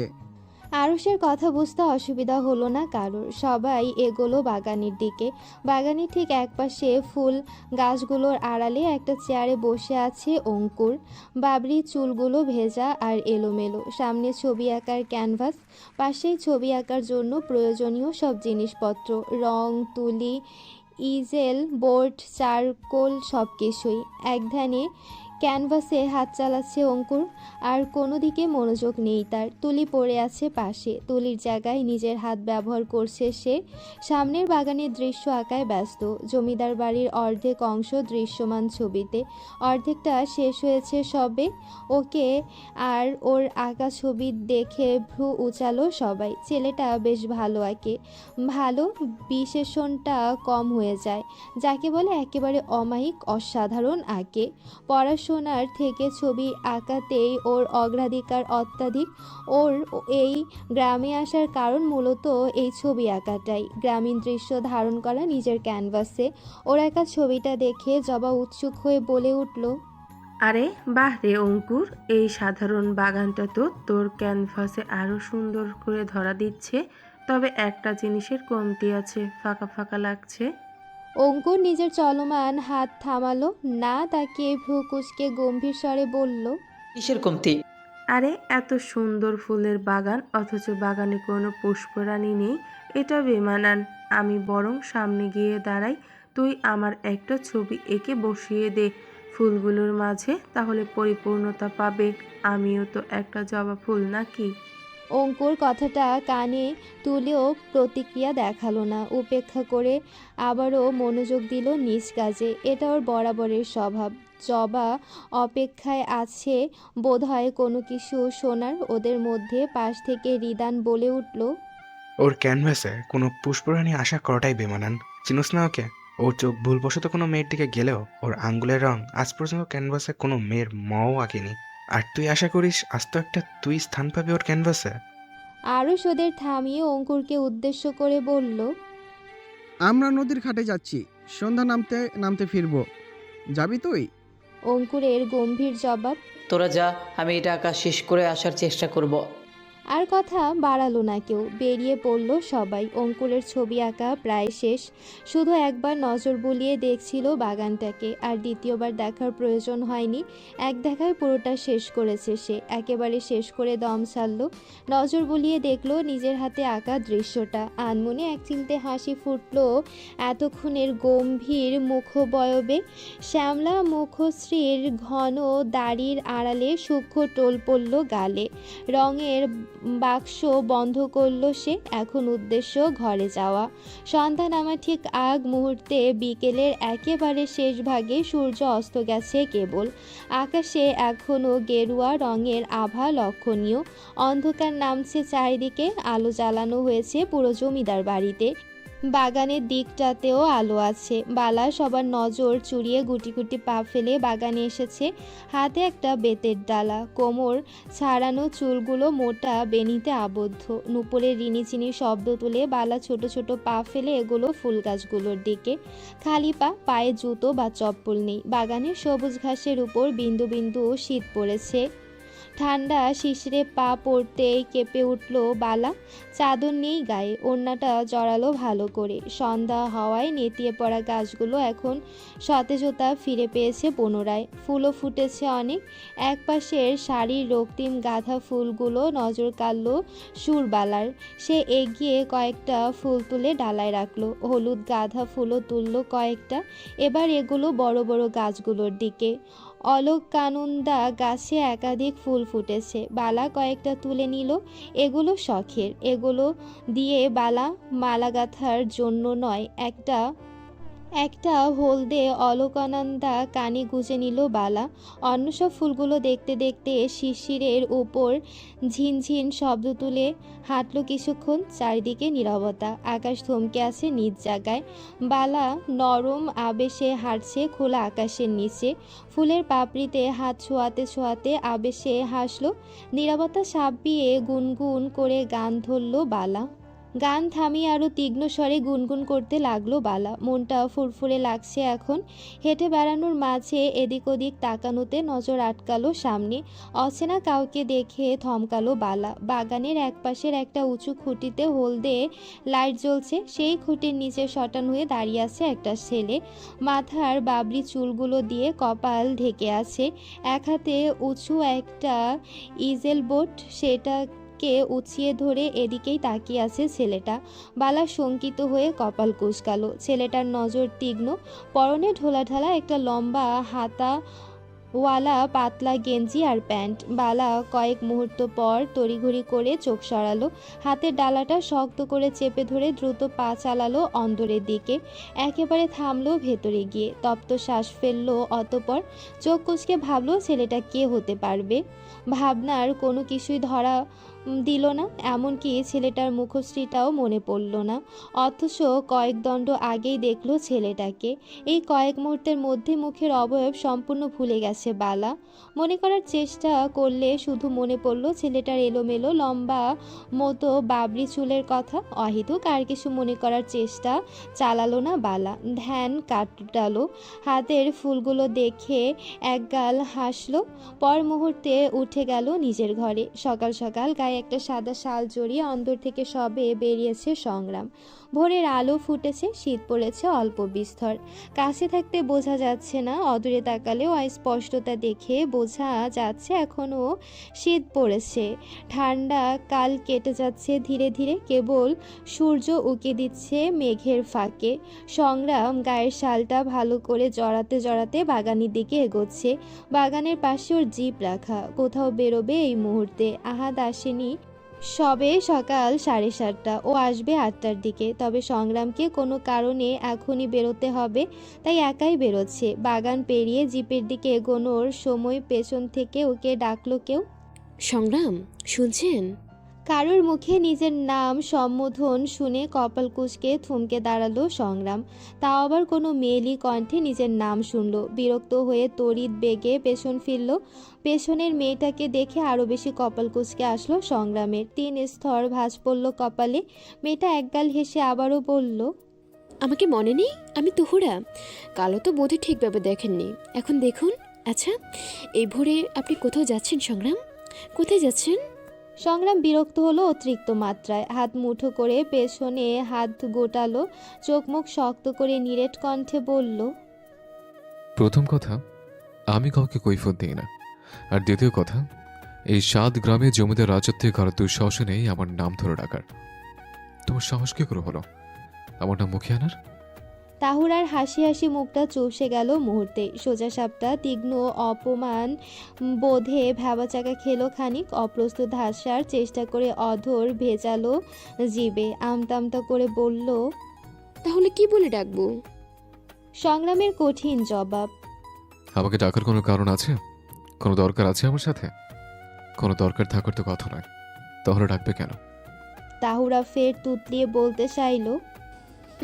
আরুষের কথা বুঝতে অসুবিধা হলো না কারোর। সবাই এগোলো বাগানের দিকে। বাগানের ঠিক একপাশে ফুল গাছগুলোর আড়ালে একটা চেয়ারে বসে আছে অঙ্কুর। বাবরি চুলগুলো ভেজা আর এলোমেলো। সামনে ছবি আঁকার ক্যানভাস, পাশেই ছবি আঁকার জন্য প্রয়োজনীয় সব জিনিসপত্র, রং, তুলি, ইজেল, বোর্ড, চারকোল, সব কিছুই। এক ধ্যানে ক্যানভাসে হাত চালাচ্ছে অঙ্কুর। আর কোনো দিকে মনোযোগ নেই তার। তুলি পড়ে আছে পাশে। তুলির জায়গায় নিজের হাত ব্যবহার করছে সে। সামনের বাগানের দৃশ্য আঁকায় ব্যস্ত। জমিদার বাড়ির অর্ধেক অংশ দৃশ্যমান ছবিতে, অর্ধেকটা শেষ হয়েছে সবে। ওকে আর ওর আঁকা ছবি দেখে ভ্রু উচালো সবাই। ছেলেটা বেশ ভালো আঁকে। ভালো বিশেষণটা কম হয়ে যায়। যাকে বলে একেবারে অমায়িক, অসাধারণ আঁকে। পড়াশোনার থেকে ছবি আঁকাতেই ওর অগ্রাধিকার অত্যাধিক। ওর এই গ্রামে আসার কারণ মূলত এই ছবি আঁকাটাই। গ্রামীণ দৃশ্য ধারণ করা নিজের ক্যানভাসে। ওর আঁকা ছবিটা দেখে জবা উৎসুক হয়ে বলে উঠল, আরে বাহ রে অঙ্কুর, এই সাধারণ বাগানটা তো তোর ক্যানভাসে আরো সুন্দর করে ধরা দিচ্ছে। তবে একটা জিনিসের কমতি আছে, ফাঁকা ফাঁকা লাগছে। অঙ্কুর নিজের চলমান হাত থামালো না, তাকিয়ে ভ্রু কুঁচকে গম্ভীর স্বরে বলল, কিসের কমতি? আরে এত সুন্দর ফুলের বাগান অথচ বাগানে কোনো পুষ্পরাণী নেই, এটা বেমানান। আমি বরং সামনে গিয়ে দাঁড়াই, তুই আমার একটা ছবি এঁকে বসিয়ে দে ফুলগুলোর মাঝে, তাহলে পরিপূর্ণতা পাবে। আমিও তো একটা জবা ফুল নাকি? অঙ্কুর কথাটা কানে তুলেও প্রতিক্রিয়া দেখালো না। উপেক্ষা করে আবারও মনোযোগ দিল নিজ কাজে। এটা ওর বরাবরের স্বভাব। জবা অপেক্ষায় আছে বোধহয় কোনো কিছু শোনার। ওদের মধ্যে পাশ থেকে রিদান বলে উঠল, ওর ক্যানভাসে কোনো পুষ্পরাণী আশা করাটাই বেমানান। চিনোস না ওকে? ওর চোখ ভুলবশত কোনো মেয়ের দিকে গেলেও ওর আঙ্গুলের রং আজ পর্যন্ত ক্যানভাসে কোনো মেয়ের মও আঁকেনি। আর তুই আশা করিস আজ তো একটা তুই স্থান পাবি ওর ক্যানভাসে? আরুষ ওদের থামিয়ে অঙ্কুরকে উদ্দেশ্য করে বলল, আমরা নদীর ঘাটে যাচ্ছি, সন্ধ্যা নামতে নামতে ফিরবো। যাবি তুই? অঙ্কুরের গম্ভীর জবাব। তোরা যা, আমি এটা আঁকা শেষ করে আসার চেষ্টা করব। আর কথা বাড়ালো না কেউ। বেরিয়ে পড়ল সবাই। অঙ্কুরের ছবি আঁকা প্রায় শেষ। শুধু একবার নজর বুলিয়ে দেখছিল বাগানটাকে। আর দ্বিতীয়বার দেখার প্রয়োজন হয়নি। এক দেখায় পুরোটা শেষ করেছে সে। একেবারে শেষ করে দম ছাড়ল। নজর বুলিয়ে দেখলো নিজের হাতে আঁকা দৃশ্যটা। আনমনে এক চিলতে হাসি ফুটল এতক্ষণের গম্ভীর মুখবয়বে। শ্যামলা মুখশ্রীর ঘন দাড়ির আড়ালে সূক্ষ্ম টোল পড়ল গালে। রঙের বাক্স বন্ধ করলো সে। এখন উদ্দেশ্য ঘরে যাওয়া। সন্ধ্যা নামা ঠিক আগ মুহূর্তে বিকেলের একেবারে শেষ ভাগে সূর্য অস্ত গেছে কেবল। আকাশে এখনও গেরুয়া রঙের আভা লক্ষণীয়। অন্ধকার নামছে চারিদিকে। আলো জ্বালানো হয়েছে পুরো জমিদার বাড়িতে। বাগানের দিকটাতেও আলো আছে। বালা সবার নজর চুরিয়ে গুটি গুটি পা ফেলে বাগানে এসেছে। হাতে একটা বেতের ডালা, কোমর ছাড়ানো চুলগুলো মোটা বেনিতে আবদ্ধ। নুপুরের রিনিচিনি শব্দ তুলে বালা ছোট ছোট পা ফেলে এগুলো ফুল গাছগুলোর দিকে। খালি পা, পায়ে জুতো বা চপ্পল নেই। বাগানের সবুজ ঘাসের উপর বিন্দু বিন্দু শীত পড়েছে। ঠান্ডা শিশিরে পা পড়তেই কেঁপে উঠল বালা। চাদর নেই গায়ে, ওড়নাটা জড়ালো ভালো করে। সন্ধ্যা হওয়ায় নেতিয়ে পড়া গাছগুলো এখন সতেজতা ফিরে পেয়েছে পুনরায়। ফুলও ফুটেছে অনেক। একপাশের শাড়ির রক্তিম গাঁথা ফুলগুলো নজর কাড়ল সুরবালার। সে এগিয়ে কয়েকটা ফুল তুলে ডালায় রাখলো। হলুদ গাঁথা ফুলও তুলল কয়েকটা। এবার এগুলো বড় বড় গাছগুলোর দিকে। অলকানন্দা গাছে একাধিক ফুল ফুটেছে। বালা কয়েকটা তুলে নিল। এগুলো শখের। এগুলো দিয়ে বালা মালা গাঁথার জন্য নয়, একটা হলদে অলকানন্দা কানে গুঁজে নিল বালা। অন্য সব ফুলগুলো দেখতে দেখতে শিশিরের উপর ঝিনঝিন শব্দ তুলে হাঁটল কিছুক্ষণ। চারিদিকে নীরবতা। আকাশ থমকে আছে নিজ জায়গায়। বালা নরম আবেশে হাঁটছে খোলা আকাশের নিচে। ফুলের পাপড়িতে হাত ছোঁয়াতে ছোঁয়াতে আবেশে হাসলো। নীরবতা সাপিয়ে গুনগুন করে গান ধরল বালা। গান থামিয়ে আরও তীক্ষ্ণ স্বরে গুনগুন করতে লাগলো বালা। মনটা ফুরফুরে লাগছে এখন। হেঁটে বেড়ানোর মাঝে এদিক ওদিক তাকানোতে নজর আটকালো সামনে। অচেনা কাউকে দেখে থমকালো বালা। বাগানের একপাশের একটা উঁচু খুঁটিতে হলদে লাইট জ্বলছে। সেই খুঁটির নিচে শটান হয়ে দাঁড়িয়ে আছে একটা ছেলে। মাথার বাবরি চুলগুলো দিয়ে কপাল ঢেকে আছে। এক হাতে উঁচু একটা ইজেল বোট, সেটা কে উঁচিয়ে ধরে এদিকেই তাকিয়ে আছে ছেলেটা। বালা শঙ্কিত হয়ে কপাল কুঁচকালো। ছেলেটার নজর তীক্ষ্ণ। পরনে ঢোলাঢালা একটা লম্বা হাতাওয়ালা পাতলা গেঞ্জি আর প্যান্ট। বালা কয়েক মুহূর্ত পর তড়িঘড়ি করে চোখ সরালো। হাতের ডালাটা শক্ত করে চেপে ধরে দ্রুত পা চালালো অন্দরের দিকে। একেবারে থামলো ভেতরে গিয়ে। তপ্ত শ্বাস ফেললো। অতপর চোখ কুঁচকে ভাবলো ছেলেটা কে হতে পারবে। ভাবনার কোনো কিছুই ধরা দিল না। এমনকি ছেলেটার মুখশ্রীটাও মনে পড়ল না। অথচ কয়েক দণ্ড আগেই দেখলো ছেলেটাকে। এই কয়েক মুহূর্তের মধ্যে মুখের অবয়ব সম্পূর্ণ ভুলে গেছে বালা। মনে করার চেষ্টা করলে শুধু মনে পড়ল ছেলেটার এলোমেলো লম্বা মতো বাবরি চুলের কথা। অহেতুক আর কিছু মনে করার চেষ্টা চালালো না বালা। ধ্যান কাটালো। হাতের ফুলগুলো দেখে একগাল হাসলো। পর মুহূর্তে উঠে গেল নিজের ঘরে। সকাল সকাল গায়ে একটা সাদা শাল জড়িয়ে অন্দর থেকে সবে বেরিয়েছে সংগ্রাম। ভোরের আলো ফুটেছে। শীত পড়েছে অল্প বিস্তর। কাছে থাকতে বোঝা যাচ্ছে না, অদূরে তাকালেও স্পষ্টতা দেখে বোঝা যাচ্ছে এখনও শীত পড়েছে। ঠান্ডা কাল কেটে যাচ্ছে ধীরে ধীরে। কেবল সূর্য উঁকি দিচ্ছে মেঘের ফাঁকে। সংগ্রাম গায়ের শালটা ভালো করে জড়াতে জড়াতে বাগানের দিকে এগোচ্ছে। বাগানের পাশে ওর জিপ রাখা। কোথাও বেরোবে এই মুহূর্তে। আহাদ আসেনি। সবে সকাল 7:30। ও আসবে 8টার দিকে। তবে সংগ্রামকে কোনো কারণে এখনই বেরোতে হবে, তাই একাই বেরোচ্ছে। বাগান পেরিয়ে জিপের দিকে এগোনোর সময় পেছন থেকে ওকে ডাকলো কেউ। সংগ্রাম, শুনছেন? কারোর মুখে নিজের নাম সম্বোধন শুনে কপাল কুঁচকে থমকে দাঁড়ালো সংগ্রাম। তাও আবার কোনো মেয়েলি কণ্ঠে নিজের নাম শুনল। বিরক্ত হয়ে তড়িৎ বেগে পেছন ফিরল। পেছনের মেয়েটাকে দেখে আরও বেশি কপাল কুঁচকে আসলো সংগ্রামের। 3 স্তর ভাঁজ পড়ল কপালে। মেয়েটা একগাল হেসে আবারও বলল, আমাকে মনে নেই? আমি তুহুরা। কালো তো বোধহয় ঠিকভাবে দেখেননি। এখন দেখুন। আচ্ছা, এই ভোরে আপনি কোথাও যাচ্ছেন সংগ্রাম? কোথায় যাচ্ছেন? সংগ্রাম বিরক্ত হলো অতিরিক্ত মাত্রায়। হাত মুঠো করে পেছনে হাত গোটালো। চোখ মুখ শক্ত করে নিরেট কণ্ঠে বলল, প্রথম কথা, আমি কাউকে কৈফিয়ত দিই না। আর দ্বিতীয় কথা, এই 7 গ্রামে জমিদার রাজত্বে কারো দুঃসাহস নেই আমার নাম ধরে ডাকার। তোমার সাহস কি করে হলো আমার নাম মুখে আনার? তাহুরার হাসি হাসি মুখটা চুপসে গেল মুহূর্তে। সোজা সাপটা তীক্ষ্ণ অপমান বোধে ভ্যাবাচাকা খেলো খানিক। অপ্রস্তুত হাসার চেষ্টা করে অধর ভেজালো জিবে। আমতা করে বলল, তাহলে কি বলে ডাকবো? সংগ্রামের কঠিন জবাব। আমাকে ডাকার কোনো কারণ আছে? কোনো দরকার আছে আমার সাথে? কোনো দরকার থাকার তো কথা নয়, তাহলে ডাকবে কেন? তাহুরা ফের তুতলিয়ে বলতে চাইল।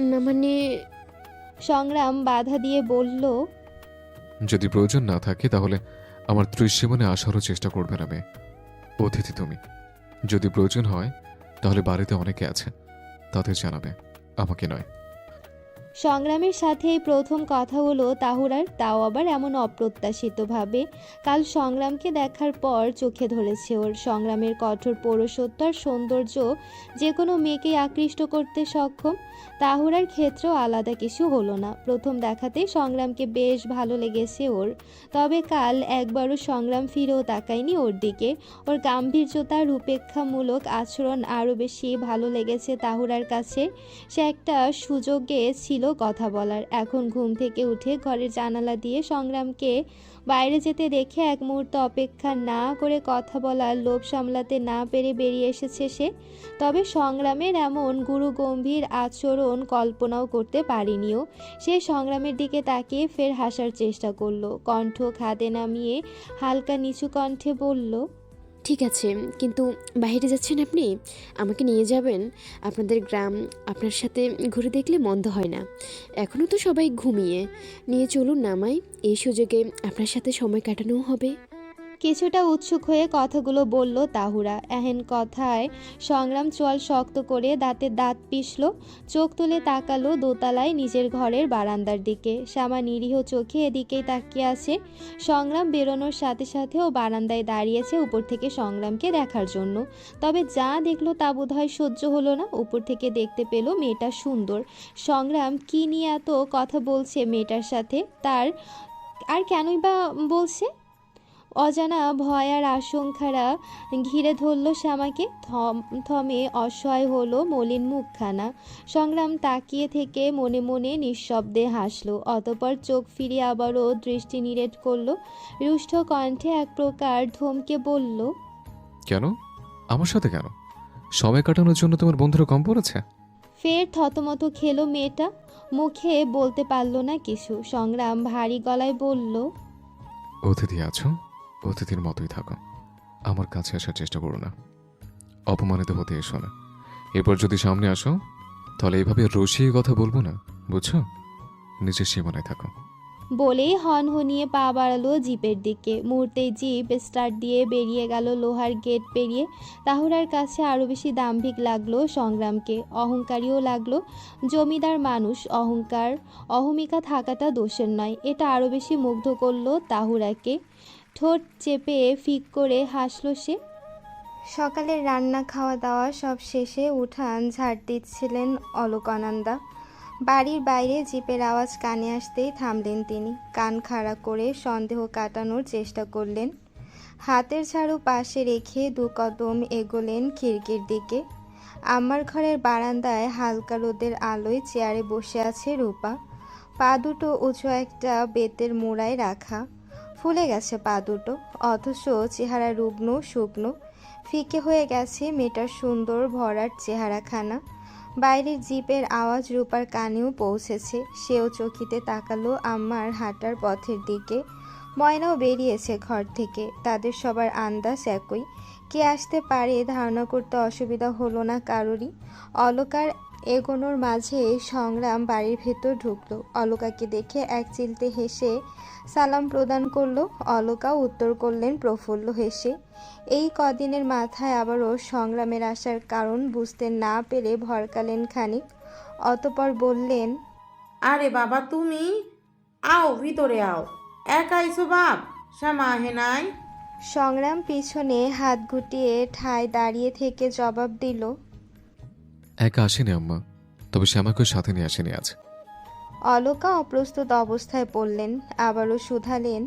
না মানে, সংগ্রাম বাধা দিয়ে বলল, যদি প্রয়োজন না থাকে তাহলে আমার দৃশ্যমানে আসারও চেষ্টা করবে না মেয়ে। অতিথি তুমি। যদি প্রয়োজন হয় তাহলে বাড়িতে অনেকে আছে, তাদের জানাবে, আমাকে নয়। সংগ্রামের সাথে এই প্রথম কথা হলো তাহুরার, তাও আবার এমন অপ্রত্যাশিতভাবে। কাল সংগ্রামকে দেখার পর চোখে ধরেছে ওর। সংগ্রামের কঠোর পৌরসত্ব আর সৌন্দর্য যে কোনো মেয়েকেই আকৃষ্ট করতে সক্ষম। তাহুরার ক্ষেত্রেও আলাদা কিছু হলো না। প্রথম দেখাতেই সংগ্রামকে বেশ ভালো লেগেছে ওর। তবে কাল একবারও সংগ্রাম ফিরেও তাকায়নি ওর দিকে। ওর গাম্ভীর্যতার উপেক্ষামূলক আচরণ আরও বেশি ভালো লেগেছে তাহুরার কাছে। সে একটা সুযোগে ছিল কথা বলার। এখন ঘুম থেকে উঠে ঘরের জানালা দিয়ে সংগ্রামকে বাইরে যেতে দেখে এক মুহূর্ত অপেক্ষা না করে কথা বলার লোভ সামলাতে না পেরে বেরিয়ে এসেছে সে। তবে সংগ্রামের এমন গুরুগম্ভীর আচরণ কল্পনাও করতে পারিনিও। সে সংগ্রামের দিকে তাকিয়ে ফের হাসার চেষ্টা করলো। কণ্ঠ খাদে নামিয়ে হালকা নিচু কণ্ঠে বলল, ঠিক আছে, কিন্তু বাইরে যাচ্ছেন আপনি, আমাকে নিয়ে যাবেন? আপনাদের গ্রাম আপনার সাথে ঘুরে দেখলে মন্দ হয় না। এখনও তো সবাই ঘুমিয়ে, নিয়ে চলুন না আমায়। এই সুযোগে আপনার সাথে সময় কাটানোও হবে। কিছুটা উৎসুক হয়ে কথাগুলো বলল তাহুরা। এহেন কথায় সংগ্রাম চোয়াল শক্ত করে দাঁতে দাঁত পিষল। চোখ তুলে তাকালো দোতলায় নিজের ঘরের বারান্দার দিকে। শ্যামা নিরীহ চোখে এদিকেই তাকিয়ে আছে। সংগ্রাম বেরোনোর সাথে সাথেও বারান্দায় দাঁড়িয়েছে উপর থেকে সংগ্রামকে দেখার জন্য। তবে যা দেখলো তা বোধহয় সহ্য হলো না। উপর থেকে দেখতে পেল মেয়েটা সুন্দর। সংগ্রাম কি নিয়ে এত কথা বলছে মেয়েটার সাথে, তার আর কেনই বা বলছে? অজানা ভয় আর আশঙ্কারা ঘিরে ধরল শ্যামাকে। থমে অসহায় হলো মলিন মুখখানা। সংগ্রাম তাকিয়ে থেকে মনে মনে নিঃশব্দে হাসলো। অতঃপর চোখ ফিরিয়ে আবারও দৃষ্টি নিরেট করলো। রুষ্ট কণ্ঠে এক প্রকার ধমকে বলল, কেন? আমার সাথে কেন? সময় কাটানোর জন্য তোমার বন্ধুরা কম পড়েছে? ফের থতমত খেলো মেয়েটা। মুখে বলতে পারল না কিছু। সংগ্রাম ভারী গলায় বলল, অতিথি আছো, অতিথির মতোই থাকো। আমার কাছে আসার চেষ্টা করো না, অপমানিত হতে এসো না। এরপর যদি সামনে আসো তাহলে এইভাবে রসিয়ে কথা বলবো না, বুঝছো? নিজের সীমানায় থাকো। বলেই হনহনিয়ে পা বাড়ালো জিপের দিকে। মুহূর্তেই জিপ স্টার্ট দিয়ে বেরিয়ে গেল লোহার গেট পেরিয়ে। তাহুরার কাছে আরও বেশি দাম্ভিক লাগলো সংগ্রামকে, অহংকারীও লাগলো। জমিদার মানুষ, অহমিকা থাকাটা দোষের নয়। এটা আরও বেশি মুগ্ধ করলো তাহুরাকে। ঠোঁট চেপে ফিক করে হাসলো সে। সকালের রান্না খাওয়া দাওয়া সব শেষে উঠান ঝাড় দিচ্ছিলেন অলোকানন্দা। বাড়ির বাইরে জিপের আওয়াজ কানে আসতেই থামলেন তিনি। কান খাড়া করে সন্দেহ কাটানোর চেষ্টা করলেন। হাতের ঝাড়ু পাশে রেখে 2 কদম এগোলেন খিড়কির দিকে। আমার ঘরের বারান্দায় হালকা রোদের আলোয় চেয়ারে বসে আছে রূপা। পা দুটো উঁচু একটা বেতের মোড়ায় রাখা। ফুলে গেছে পা দুটো, অথচ চেহারা রুগ্ন শুকনো। ফিকে হয়ে গেছে মেয়েটার সুন্দর ভরাট চেহারাখানা। বাইরের জিপের আওয়াজ রূপার কানেও পৌঁছেছে। সেও চকিতে তাকালো আম্মার হাঁটার পথের দিকে। ময়নাও বেরিয়েছে ঘর থেকে। তাদের সবার আন্দাজ একই। কে আসতে পারে ধারণা করতে অসুবিধা হলো না কারোরই। অলকার এগোনোর মাঝে সংগ্রাম বাড়ির ভেতর ঢুকলো। অলকাকে দেখে এক চিলতে হেসে সালাম প্রদান করলো। অলকাও উত্তর করলেন প্রফুল্ল হেসে। এই কদিনের মাথায় আবারও সংগ্রামের আসার কারণ বুঝতে না পেরে ভরকালেন খানিক। অতপর বললেন, আরে বাবা তুমি আও, ভিতরে আও। একা আইসো বাপ? শ্যামা আহে নাই? সংগ্রাম পিছনে হাত গুটিয়ে ঠায় দাঁড়িয়ে থেকে জবাব দিল, একা আসেনি আম্মা, তবে শ্যামাকে সাথে নিয়ে আসেনি আজ। অলকা অপ্রস্তুত অবস্থায় পড়লেন। আবারও শুধালেন,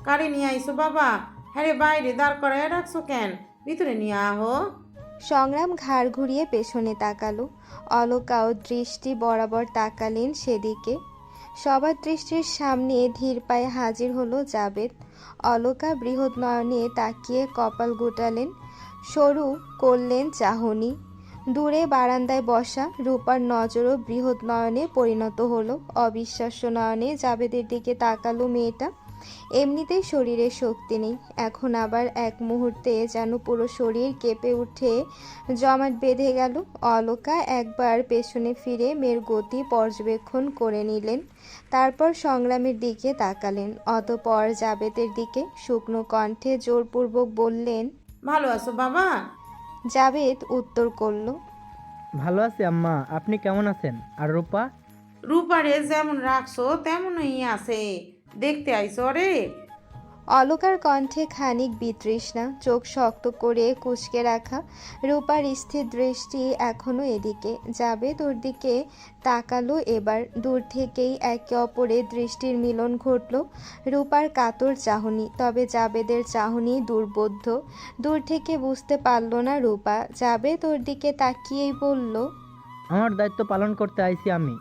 কারে নিয়ে আইসো বাবা? হ্যাঁ রে, বাইরে দাঁড় করায় রাখছো কেন? ভিতরে নিয়ে আহো। সংগ্রাম ঘাড় ঘুরিয়ে পেছনে তাকালো। অলকাও দৃষ্টি বরাবর তাকালেন সেদিকে। সবার দৃষ্টির সামনে ধীর পায়ে হাজির হলো জাবেদ। অলকা বৃহৎ নয়নে তাকিয়ে কপাল গোটালেন, শুরু করলেন চাহনি। দূরে বারান্দায় বসা রূপার নজরও বৃহৎ নয়নে পরিণত হলো। অবিশ্বাস্য নয়নে জাবেদের দিকে তাকালো মেয়েটা। এমনিতেই শরীরে শক্তি নেই, এখন আবার এক মুহূর্তে যেন পুরো শরীর কেঁপে উঠে জমাট বেঁধে গেল। অলকা একবার পেছনে ফিরে মেয়ের গতি পর্যবেক্ষণ করে নিলেন, তারপর সংগ্রামের দিকে তাকালেন, অতঃপর জাবেদের দিকে। শুকনো কণ্ঠে জোরপূর্বক বললেন, ভালো আছো বাবা? জাবেদ উত্তর করল, ভালো আছি আম্মা, আপনি কেমন আছেন? আর রূপা? রূপারে যেমন রাখছো তেমনই আছে, দেখতে আইছো রে? অলকার কণ্ঠে খানিক বিতৃষ্ণা, চোখ শক্ত করে কুঁচকে রাখা। রূপার স্থির দৃষ্টি এখনো এদিকে। জাবেদ ওর দিকে তাকালো এবার। দূর থেকেই একে অপরের দৃষ্টির মিলন ঘটল। রূপার কাতর চাহনি, তবে জাবেদের চাহনি দুর্বোধ্য। দূর থেকে বুঝতে পারল না রূপা। জাবেদ ওর দিকে তাকিয়েই বলল, আমার দায়িত্ব পালন করতে আইছি আমি।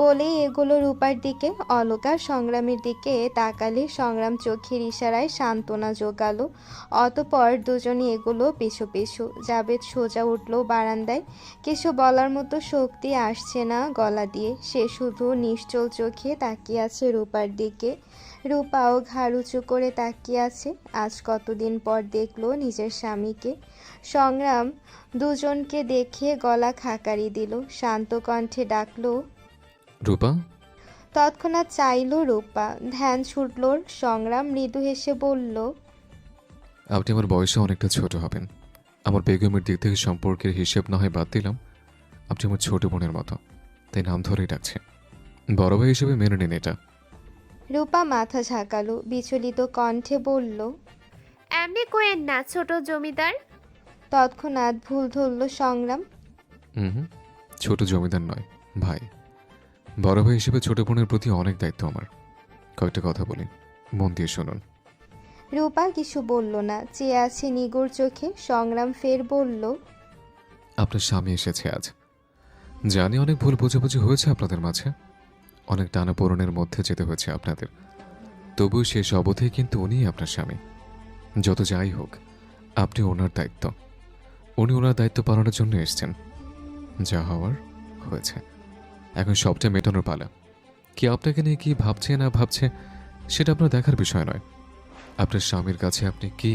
বলেই এগোলো রূপার দিকে। অলকা সংগ্রামের দিকে তাকালে সংগ্রাম চোখের ইশারায় সান্ত্বনা জোগালো। অতঃপর দুজনে এগোলো পিছু পিছু। জাবেদ সোজা উঠল বারান্দায়। কিছু বলার মতো শক্তি আসছে না গলা দিয়ে। সে শুধু নিশ্চল চোখে তাকিয়ে আছে রূপার দিকে। রূপাও ঘাড় উঁচু করে তাকিয়ে আছে। আজ কতদিন পর দেখলো নিজের স্বামীকে। সংগ্রাম দুজনকে দেখে গলা খাকারি দিল, শান্ত কণ্ঠে ডাকলো, রূপা। তৎক্ষণাৎ চাইল রূপা। ধ্যান ছুটল। সংগ্রাম মৃদু হেসে বলল, আপনি আমার বয়সে অনেকটা ছোট হবেন। আমার বেগমের দিক থেকে সম্পর্কের হিসেব না হয় বাদ দিলাম, আপনি আমার ছোট বোনের মতো, তাই নাম ধরেই ডাকছে। বড় ভাই হিসেবে মেনে নিন এটা। রূপা মাথা ঝাঁকালো, বিচলিত কণ্ঠে বলল, এমনি কোয়েন না ছোট জমিদার। তৎক্ষণাৎ ভুল ধরল সংগ্রাম। হুম, ছোট জমিদার নয়, ভাই। বড় ভাই হিসেবে ছোট বোনের প্রতি অনেক দায়িত্ব আমার। কয়েকটা কথা বলি, মন দিয়ে শুনুন। রূপা কিছু বলল না, চেয়ে আছে নিগুড় চোখে। সংগ্রাম ফের বলল, আপনার স্বামী এসেছে আজ। জানি অনেক ভুল বোঝাবুঝি হয়েছে আপনাদের মাঝে, অনেক টানাপোড়েনের মধ্যে যেতে হয়েছে আপনাদের, তবুও শেষ অবধি কিন্তু উনিই আপনার স্বামী। যত যাই হোক, আপনি ওনার দায়িত্ব, উনি ওনার দায়িত্ব পালনের জন্য এসেছেন। যা হওয়ার হয়েছে, এখন সবটা মেটানোর পালা। কি আপনাকে নিয়ে কি ভাবছে না ভাবছে সেটা আপনার দেখার বিষয় নয়। আপনার স্বামীর কাছে আপনি কি,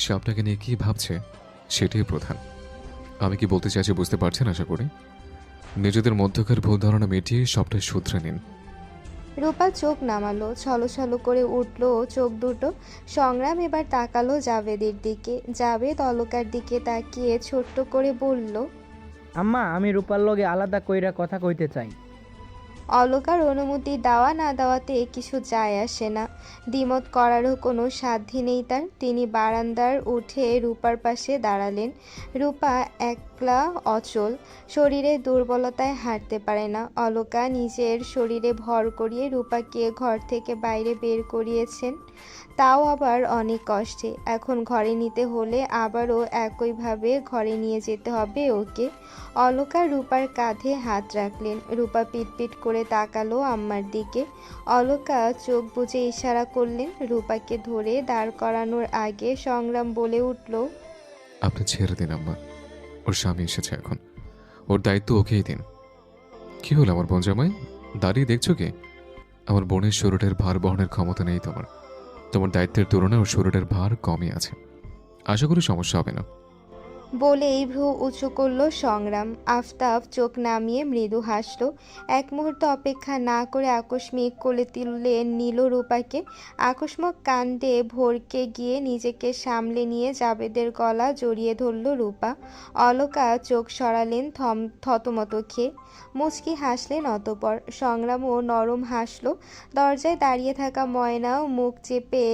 সে আপনাকে নিয়ে কি ভাবছে সেটাই প্রধান। আমি কি বলতে চাইছি বুঝতে পারছেন আশা করি। নিজেদের মধ্যকার ভুল ধারণা মিটিয়ে সবটাই শুধরে নিন। রূপা চোখ নামালো, ছলছল করে উঠল চোখ দুটো। সংগ্রাম এবার তাকালো জাবেদের দিকে। জাবেদ অলকার দিকে তাকিয়ে ছোট্ট করে বলল, আম্মা, আমি রূপার লগে আলাদা কইরা কথা কইতে চাই। অলকার অনুমতি দেওয়া না দেওয়াতে কিছু যায় আসে না। দ্বিমত করারও কোনো সাধ্যি নেই তার। তিনি বারান্দার উঠে রূপার পাশে দাঁড়ালেন। রূপা একলা অচল, শরীরে দুর্বলতায় হাঁটতে পারে না। অলকা নিজের শরীরে ভর করিয়ে রূপাকে ঘর থেকে বাইরে বের করিয়েছেন, তাও আবার অনেক কষ্টে। এখন ঘরে নিতে হলে আবারও একইভাবে ঘরে নিয়ে যেতে হবে ওকে। অলকা রূপার কাঁধে হাত রাখলেন। রূপা পিটপিট করে তাকালো আম্মার দিকে। অলকা চোখ বুজে ইশারা করলেন। রূপাকে ধরে দাঁড় করানোর আগে সংগ্রাম বলে উঠল, আপনি ছেড়ে দিন আম্মা, ওর স্বামী এসেছে এখন, ওর দায়িত্ব ওকেই দিন। কি হলো আমার বোন জামাই, দাঁড়িয়ে দেখছো কি? আমার বোনের শরীরের ভার বহনের ক্ষমতা নেই তোমার। তোমার দায়িত্বের তুলনায় ওর শরীরের ভার কমই আছে, আশা করি সমস্যা হবে না। বলেই ভ্রু উঁচু করল সংগ্রাম। আফতাব চোখ নামিয়ে মৃদু হাসল। এক মুহূর্ত অপেক্ষা না করে আকস্মিক কোলে তুলে নিল রূপাকে। আকস্মিক কাণ্ডে ভরকে গিয়ে নিজেকে সামলে নিয়ে জাবেদের গলা জড়িয়ে ধরল রূপা। অলকা চোখ সরালেন থতমত খেয়ে, মুচকি হাসলেন অতঃপর। সংগ্রামও নরম হাসল। দরজায় দাঁড়িয়ে থাকা ময়নাও মুখ চেপে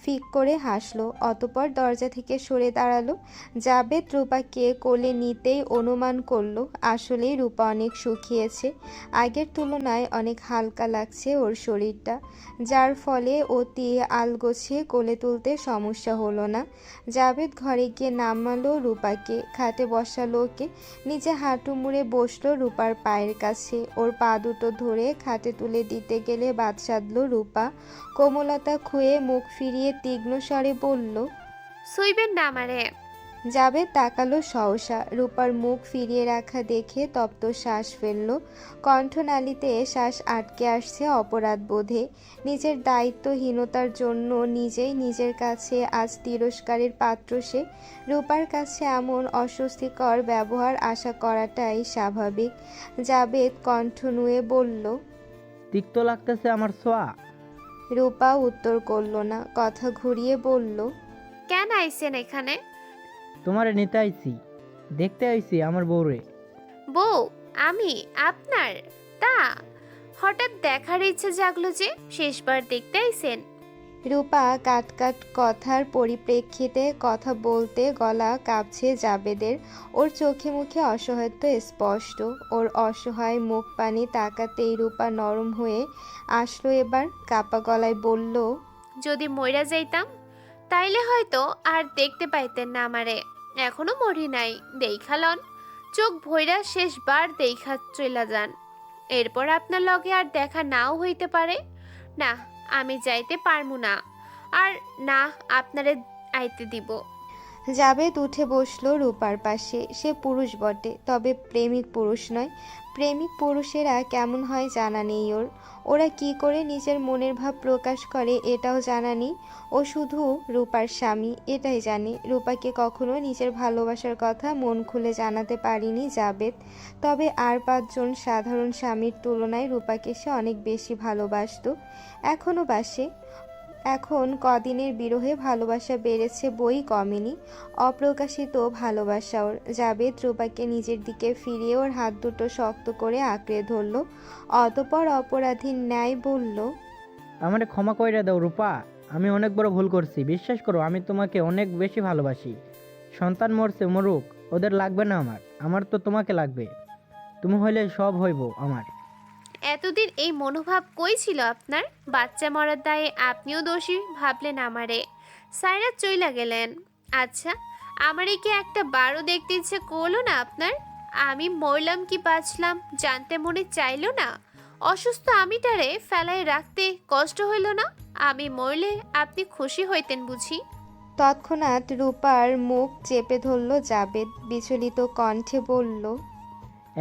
ফিক করে হাসল, অতঃপর দরজা থেকে সরে দাঁড়ালো। জাবেদ রূপাকে কোলে নিতেই অনুমান করলো আসলেই রূপা অনেক শুকিয়েছে। আগের তুলনায় অনেক হালকা লাগছে ওর শরীরটা, যার ফলে অতি আলগোছে কোলে তুলতে সমস্যা হলো না। জাবেদ ঘরে গিয়ে নামালো রূপাকে, খাটে বসালো ওকে, নিজে হাঁটু মুড়ে বসলো রূপার পায়ের কাছে। ওর পা দুটো ধরে খাটে তুলে দিতে গেলে বাদ সাধলো রূপা। কোমলতা খুয়ে মুখ ফিরিয়ে তীক্ষ্ণ স্বরে বলল, শুইবেন না আমারে। জাবেদ তাকালো সহসা, রূপার মুখ ফিরিয়ে রাখা দেখে তপ্ত শ্বাস ফেলল। কণ্ঠনালীতে শ্বাস আটকে আসছে অপরাধ বোধে। নিজের দায়িত্বহীনতার জন্য নিজেই নিজের কাছে আজ তিরস্কারের পাত্র সে। রূপার কাছে এমন অস্বস্তিকর ব্যবহার আশা করাটাই স্বাভাবিক। জাবেদ কণ্ঠ নুয়ে বলল, তিক্ত লাগতেছে আমার ছোঁয়া। রূপা উত্তর করল না, কথা ঘুরিয়ে বলল, কেন আইছেন এখানে? তোমারে নিতে আইছি, দেখতে আইছি আমার বউরে। বউ? আমি আপনার? তা হঠাৎ দেখার ইচ্ছে জাগলো যে, শেষবার দেখতে আইছেন? রূপা কাট কথার পরিপ্রেক্ষিতে কথা বলতে গলা কাঁপছে জাবেদের। ওর চোখে মুখে অসহায়ত্ব স্পষ্ট। ওর অসহায় মুখ পানি তাকাতেই রূপা নরম হয়ে আসলো এবার, কাপা গলায় বলল, যদি মইরা যাইতাম তাইলে হয়তো আর দেখতে পাইতেন না আমারে। এখনো মরি নাই, দেখালন। চোখ ভইরা শেষবার দেখা চইলা যান, এরপর আপনার লগে আর দেখা নাও হইতে পারে। না, আমি যাইতে পারমু না, আর না আপনারে আইতে দিব। জাবেদ উঠে বসলো রূপার পাশে। সে পুরুষ বটে, তবে প্রেমিক পুরুষ নয়। প্রেমিক পুরুষেরা কেমন হয় জানা নেই ওর। ওরা কি করে নিজের মনের ভাব প্রকাশ করে এটাও জানা নেই। ও শুধু রূপার স্বামী, এটাই জানে। রূপাকে কখনো নিজের ভালোবাসার কথা মন খুলে জানাতে পারিনি জাবেদ। তবে আর 5 জন সাধারণ স্বামীর তুলনায় রূপাকে সে অনেক বেশি ভালোবাসতো, এখনও বাসে। এখন কদিনের বিরহে ভালোবাসা বেড়েছে বই কমেনি। অপ্রকাশিত ভালোবাসা ওর। জাবেদ রূপাকে নিজের দিকে ফিরিয়ে ওর হাত দুটো শক্ত করে আঁকড়ে ধরল। অতঃপর অপরাধীর ন্যায় বলল, আমারে ক্ষমা কইরা দাও রূপা, আমি অনেক বড় ভুল করছি। বিশ্বাস করো, আমি তোমাকে অনেক বেশি ভালোবাসি। সন্তান মরছে মরুক, ওদের লাগবে না আমার, আমার তো তোমাকে লাগবে। তুমি হইলে সব হইব আমার। এতদিন এই মনোভাব কই ছিল আপনার? বাচ্চা মরার দায়ে আপনিও দোষী ভাবলেন আমারে, সাইরা চইলা গেলেন। আচ্ছা, আমারে কি একটা বারও দেখতে ইচ্ছে করলো না আপনার? আমি মরলাম কি বাঁচলাম জানতে মনে চাইলো না? অসুস্থ আমিটারে ফেলায় রাখতে কষ্ট হইল না? আমি মরলে আপনি খুশি হইতেন বুঝি? তৎক্ষণাৎ রূপার মুখ চেপে ধরল জাবেদ, বিচলিত কণ্ঠে বলল,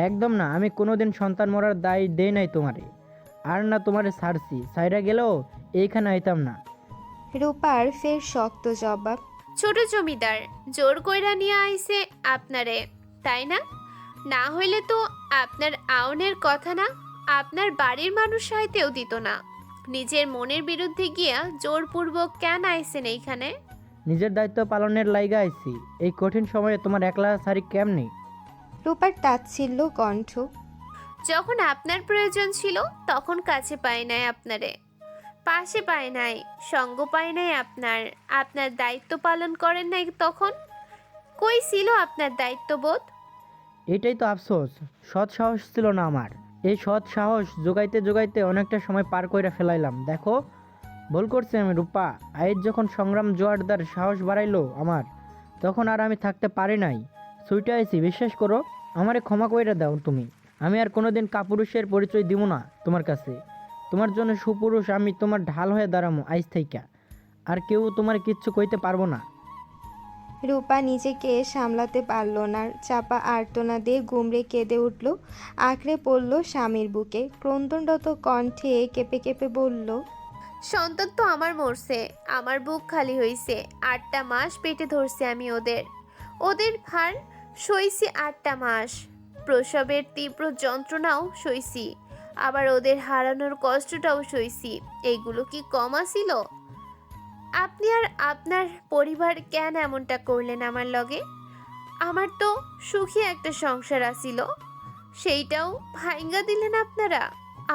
একদম না, আমি কোনোদিন সন্তান মরার দায় দেই নাই তোমারে। আর না তোমারে ছাড়ছি, সাইরা গেলেও এইখানে আইতাম না। রূপার ফের শক্ত জবাব, ছোট জমিদার জোর কইরা নিয়ে আইছে আপনারে, তাই না? না হইলে তো আপনার আউনের কথা না, আপনার বাড়ির মানুষ সাইতেও দিত না। নিজের মনের বিরুদ্ধে গিয়া জোরপূর্বক কেন আইছেন এইখানে? নিজের দায়িত্ব পালনের লাইগা আইছি। এই কঠিন সময়ে তোমার একলা সারি কেমনি? রূপার তাচ্ছিল্য কণ্ঠ, যখন আপনার প্রয়োজন ছিল তখন কাছে পাই নাই আপনারে, পাশে পাই নাই, সঙ্গ পাই নাই আপনার। আপনার দায়িত্ব পালন করেন নাই তখন। কই ছিল আপনার দায়িত্ববোধ? এটাই তো আফসোস, সৎ সাহস ছিল না আমার। এই সৎ সাহস জোগাইতে জোগাইতে অনেকটা সময় পার কইরা ফেলাইলাম। দেখো, ভুল করছি আমি রূপা। আইজ যখন সংগ্রাম জোয়ারদার সাহস বাড়াইলো আমার, তখন আর আমি থাকতে পারি নাই, ছুটে আইছি। বিশ্বাস করো, আমারে ক্ষমা কইরা দাও তুমি। আমি আর কোনোদিন কাপুরুষের পরিচয় দিব না তোমার কাছে। তোমার জন্য সুপুরুষ আমি তোমার ঢাল হয়ে দাঁড়ামো আইজ থাইকা। আর কেউ তোমার কিচ্ছু কইতে পারবো না। রূপা নিজেকে সামলাতে পারল না, চাপা আর্তনাদে গুমড়ে কেঁদে উঠল, আঁকড়ে পড়ল স্বামীর বুকে। ক্রন্দনরত কণ্ঠে কেঁপে কেঁপে বলল, সন্তান তো আমার মরছে, আমার বুক খালি হইছে। 8টা মাস পেটে ধরছি আমি ওদের, ওদের ভার সইছি 8টা মাস। প্রসবের তীব্র যন্ত্রণাও সইছি, আবার ওদের হারানোর কষ্টটাও সইছি। এইগুলো কি কম আছিল? আপনি আর আপনার পরিবার কেন এমনটা করলেন আমার লগে? আমার তো সুখী একটা সংসার আছিল, সেইটাও ভাঙ্গা দিলেন আপনারা।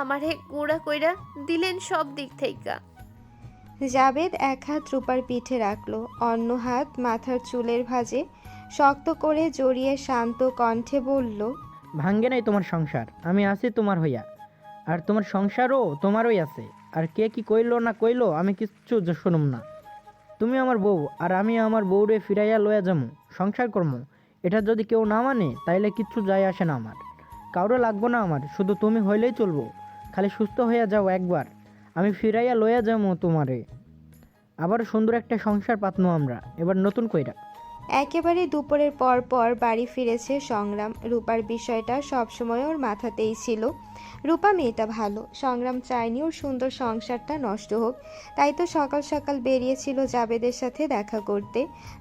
আমারে গুঁড়া কইরা দিলেন সব দিক থেকে। জাবেদ এক হাত রূপার পিঠে রাখলো, অন্য হাত মাথার চুলের ভাঁজে। শক্ত করে জড়িয়ে শান্ত কণ্ঠে বলল, ভাঙ্গে নাই তোমার সংসার, আমি আছি তোমার হইয়া। আর তোমার সংসারও তোমারই আছে। আর কে কি কইলো না কইলো আমি কিচ্ছু শুনুম না। তুমি আমার বউ, আর আমি আমার বউরে ফিরাইয়া লইয়া যামু, সংসার কর্ম। এটা যদি কেউ না মানে তাইলে কিচ্ছু যায় আসে না আমার। কাউরে লাগবো না আমার, শুধু তুমি হইলেই চলবো। খালি সুস্থ হইয়া যাও একবার, আমি ফিরাইয়া লইয়া যামু তোমারে। আবার সুন্দর একটা সংসার পাতমু আমরা এবার নতুন কইরা। একেবারে দুপুরের পর পর বাড়ি ফিরেছে সংগ্রাম। রূপার বিষয়টা সবসময় ওর মাথাতেই ছিল। রূপা মেয়েটা ভালো, সংগ্রাম চায়নি ওর সুন্দর সংসারটা নষ্ট হোক। তাই তো সকাল সকাল বেরিয়েছিল জাবেদের সাথে দেখা করতে।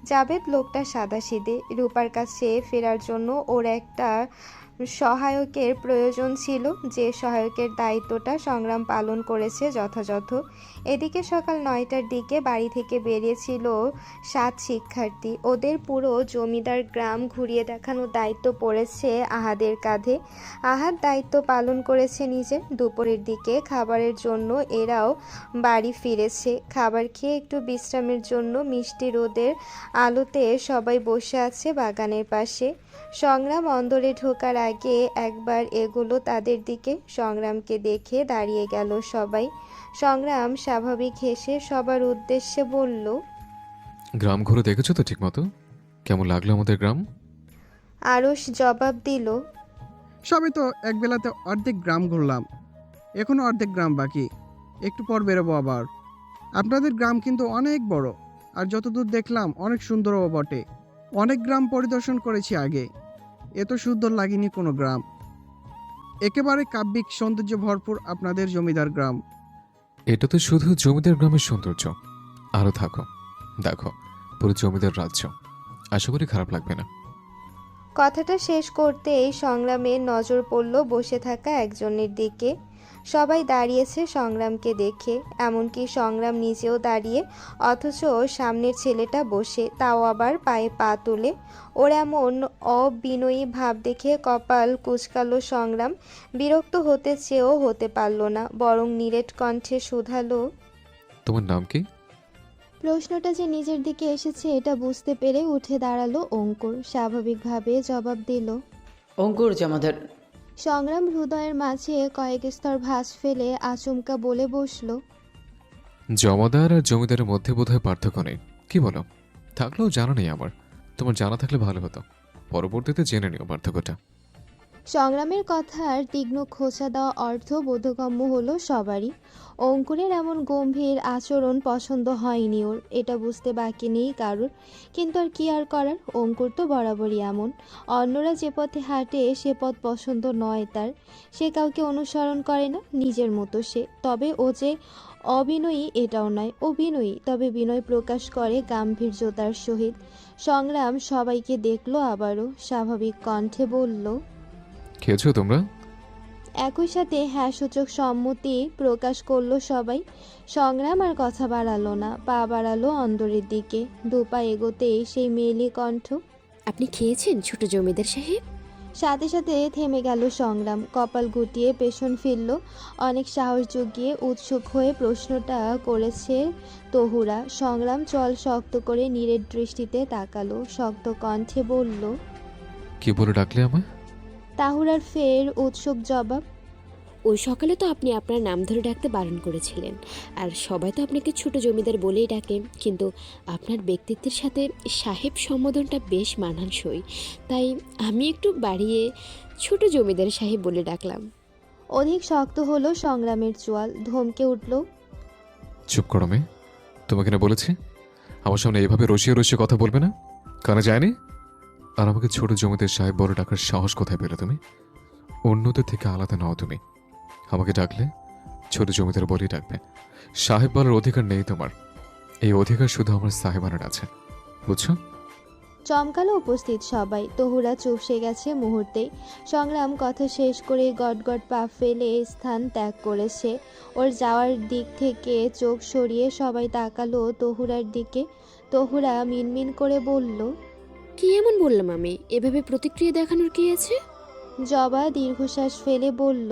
জাবেদ লোকটা সাদাসিধে। রূপার কাছে ফেরার জন্য ওর একটা সহায়কের প্রয়োজন ছিল, যে সহায়কের দায়িত্বটা সংগ্রাম পালন করেছে যথাযথ। এদিকে সকাল 9টার দিকে বাড়ি থেকে বেরিয়েছিল 7 শিক্ষার্থী। ওদের পুরো জমিদার গ্রাম ঘুরিয়ে দেখানোর দায়িত্ব পড়েছে আহাদের কাঁধে। আহাদ দায়িত্ব পালন করেছে নিজের। দুপুরের দিকে খাবারের জন্য এরাও বাড়ি ফিরেছে। খাবার খেয়ে একটু বিশ্রামের জন্য মিষ্টি রোদের আলোতে সবাই বসে আছে বাগানের পাশে। সংগ্রাম অন্দরে ঢোকার আগে একবার এগুলো তাদের দিকে। সংগ্রামকে দেখে দাঁড়িয়ে গেল সবাই। সংগ্রাম স্বাভাবিক হেসে সবার উদ্দেশ্যে বলল, গ্রাম ঘুরে দেখেছো তো ঠিকমতো? কেমন লাগলো আমাদের গ্রাম? আরশ জবাব দিল, সবে তো একবেলাতে অর্ধেক গ্রাম ঘুরলাম, এখনো অর্ধেক গ্রাম বাকি, একটু পর বেরোবো আবার। আপনাদের গ্রাম কিন্তু অনেক বড়, আর যতদূর দেখলাম অনেক সুন্দরও বটে। অনেক গ্রাম পরিদর্শন করেছি আগে, এত সুন্দর লাগেনি কোনো গ্রাম। একেবারে কাব্যিক সৌন্দর্য ভরপুর আপনাদের জমিদার গ্রাম। এটা তো শুধু জমিদার গ্রামের সৌন্দর্য। আরও থাকো, দেখো পুরো জমিদার রাজ্য। আশা করি খারাপ লাগবে না। কথাটা শেষ করতেই সংগ্রামের নজর পড়ল বসে থাকা একজনের দিকে। সবাই দাঁড়িয়েছে সংগ্রামকে দেখে, এমনকি সংগ্রাম নিজেও দাঁড়িয়ে, অথচ সামনের ছেলেটা বসে, তাও আবার পায়ে পা তুলে। ওর এমন অবিনয়ী ভাব দেখে কপাল কুঁচকালো সংগ্রাম। বিরক্ত হতে চেয়েও হতে পারল না, বরং নিরেট কণ্ঠে শুধালো, তোমার নাম কি? প্রশ্নটা যে নিজের দিকে এসেছে এটা বুঝতে পেরে উঠে দাঁড়ালো অঙ্কুর। স্বাভাবিকভাবে জবাব দিল, অঙ্কুর জামাদার। সংগ্রাম হৃদয়ের মাঝে কয়েক স্তর ভাঁজ ফেলে আচমকা বলে বসলো, জমাদার আর জমিদারের মধ্যে বোধহয় পার্থক্য নেই, কি বলো? থাকলেও জানা নেই আমার। তোমার জানা থাকলে ভালো হতো, পরবর্তীতে জেনে নিও পার্থক্যটা। সংগ্রামের কথার তীক্ষ্ণ খোঁচা দেওয়া অর্থ বোধগম্য হলো সবারই। অঙ্কুরের এমন গম্ভীর আচরণ পছন্দ হয়নি ওর, এটা বুঝতে বাকি নেই কারোর। কিন্তু আর কি আর করার, অঙ্কুর তো বরাবরই এমন। অন্যরা যে পথে হাঁটে সে পথ পছন্দ নয় তার। সে কাউকে অনুসরণ করে না, নিজের মতো সে। তবে ও যে অবিনয়ী এটাও নয়, ও বিনয়ী, তবে বিনয় প্রকাশ করে গাম্ভীর্যতার সহিত। সংগ্রাম সবাইকে দেখলো আবারও, স্বাভাবিক কণ্ঠে বলল, খেয়েছো তোমরা? একই সাথে হ্যাঁ সূচক সম্মতি প্রকাশ করলো সবাই। সংগ্রাম আর কথা বাড়ালো না, পা বাড়ালো অন্দরের দিকে। দুপা এগোতেই সেই মেয়েলি কণ্ঠ, আপনি খেয়েছেন ছোট জমিদার সাহেব? সাথে সাথে থেমে গেল সংগ্রাম, কপাল গুটিয়ে পেছন ফিরল। অনেক সাহস জুগিয়ে উৎসুক হয়ে প্রশ্নটা করেছে তহুরা। সংগ্রাম চল শক্ত করে নীরের দৃষ্টিতে তাকালো, শক্ত কণ্ঠে বলল, কি বলে ডাকলে আমায়? তাহুরার ফের উৎসুক জবাব, ওই সকালে তো আপনি আপনার নাম ধরে ডাকতে বারণ করেছিলেন, আর সবাই তো আপনাকে ছোট জমিদার বলেই ডাকে। কিন্তু আপনার ব্যক্তিত্বের সাথে সাহেব সম্বোধনটা বেশ মানানসই, তাই আমি একটু বাড়িয়ে ছোট জমিদার সাহেব বলে ডাকলাম। অধিক শক্ত হলো সংগ্রামের চোয়াল, ধমকে উঠল, চুপ করো মেয়ে, তোমাকে না বলেছি আমার সামনে এভাবে রসিয়ে রসিয়ে কথা বলবে না? কানে যায়নি? আর আমাকে ছোট জমিদার সাহেব বলে ডাকার সাহস কোথায় পেলে তুমি? অন্যদের থেকে আলাদা নাও তুমি। আমাকে ডাকলে ছোট জমিদার বলেই ডাকবে, সাহেব বলার অধিকার নেই তোমার। এই অধিকার শুধু আমার সাহেবানের আছে, বুঝছো? চমকালো উপস্থিত সবাই। তহুরা চুপসে গেছে মুহূর্তেই। সংগ্রাম কথা শেষ করে গটগট পা ফেলে স্থান ত্যাগ করেছে। ওর যাওয়ার দিক থেকে চোখ সরিয়ে সবাই তাকালো তহুরার দিকে। তহুরা মিনমিন করে বলল, কি এমন বললাম আমি? এভাবে প্রতিক্রিয়া দেখানোর কি আছে? জবা দীর্ঘশ্বাস ফেলে বলল,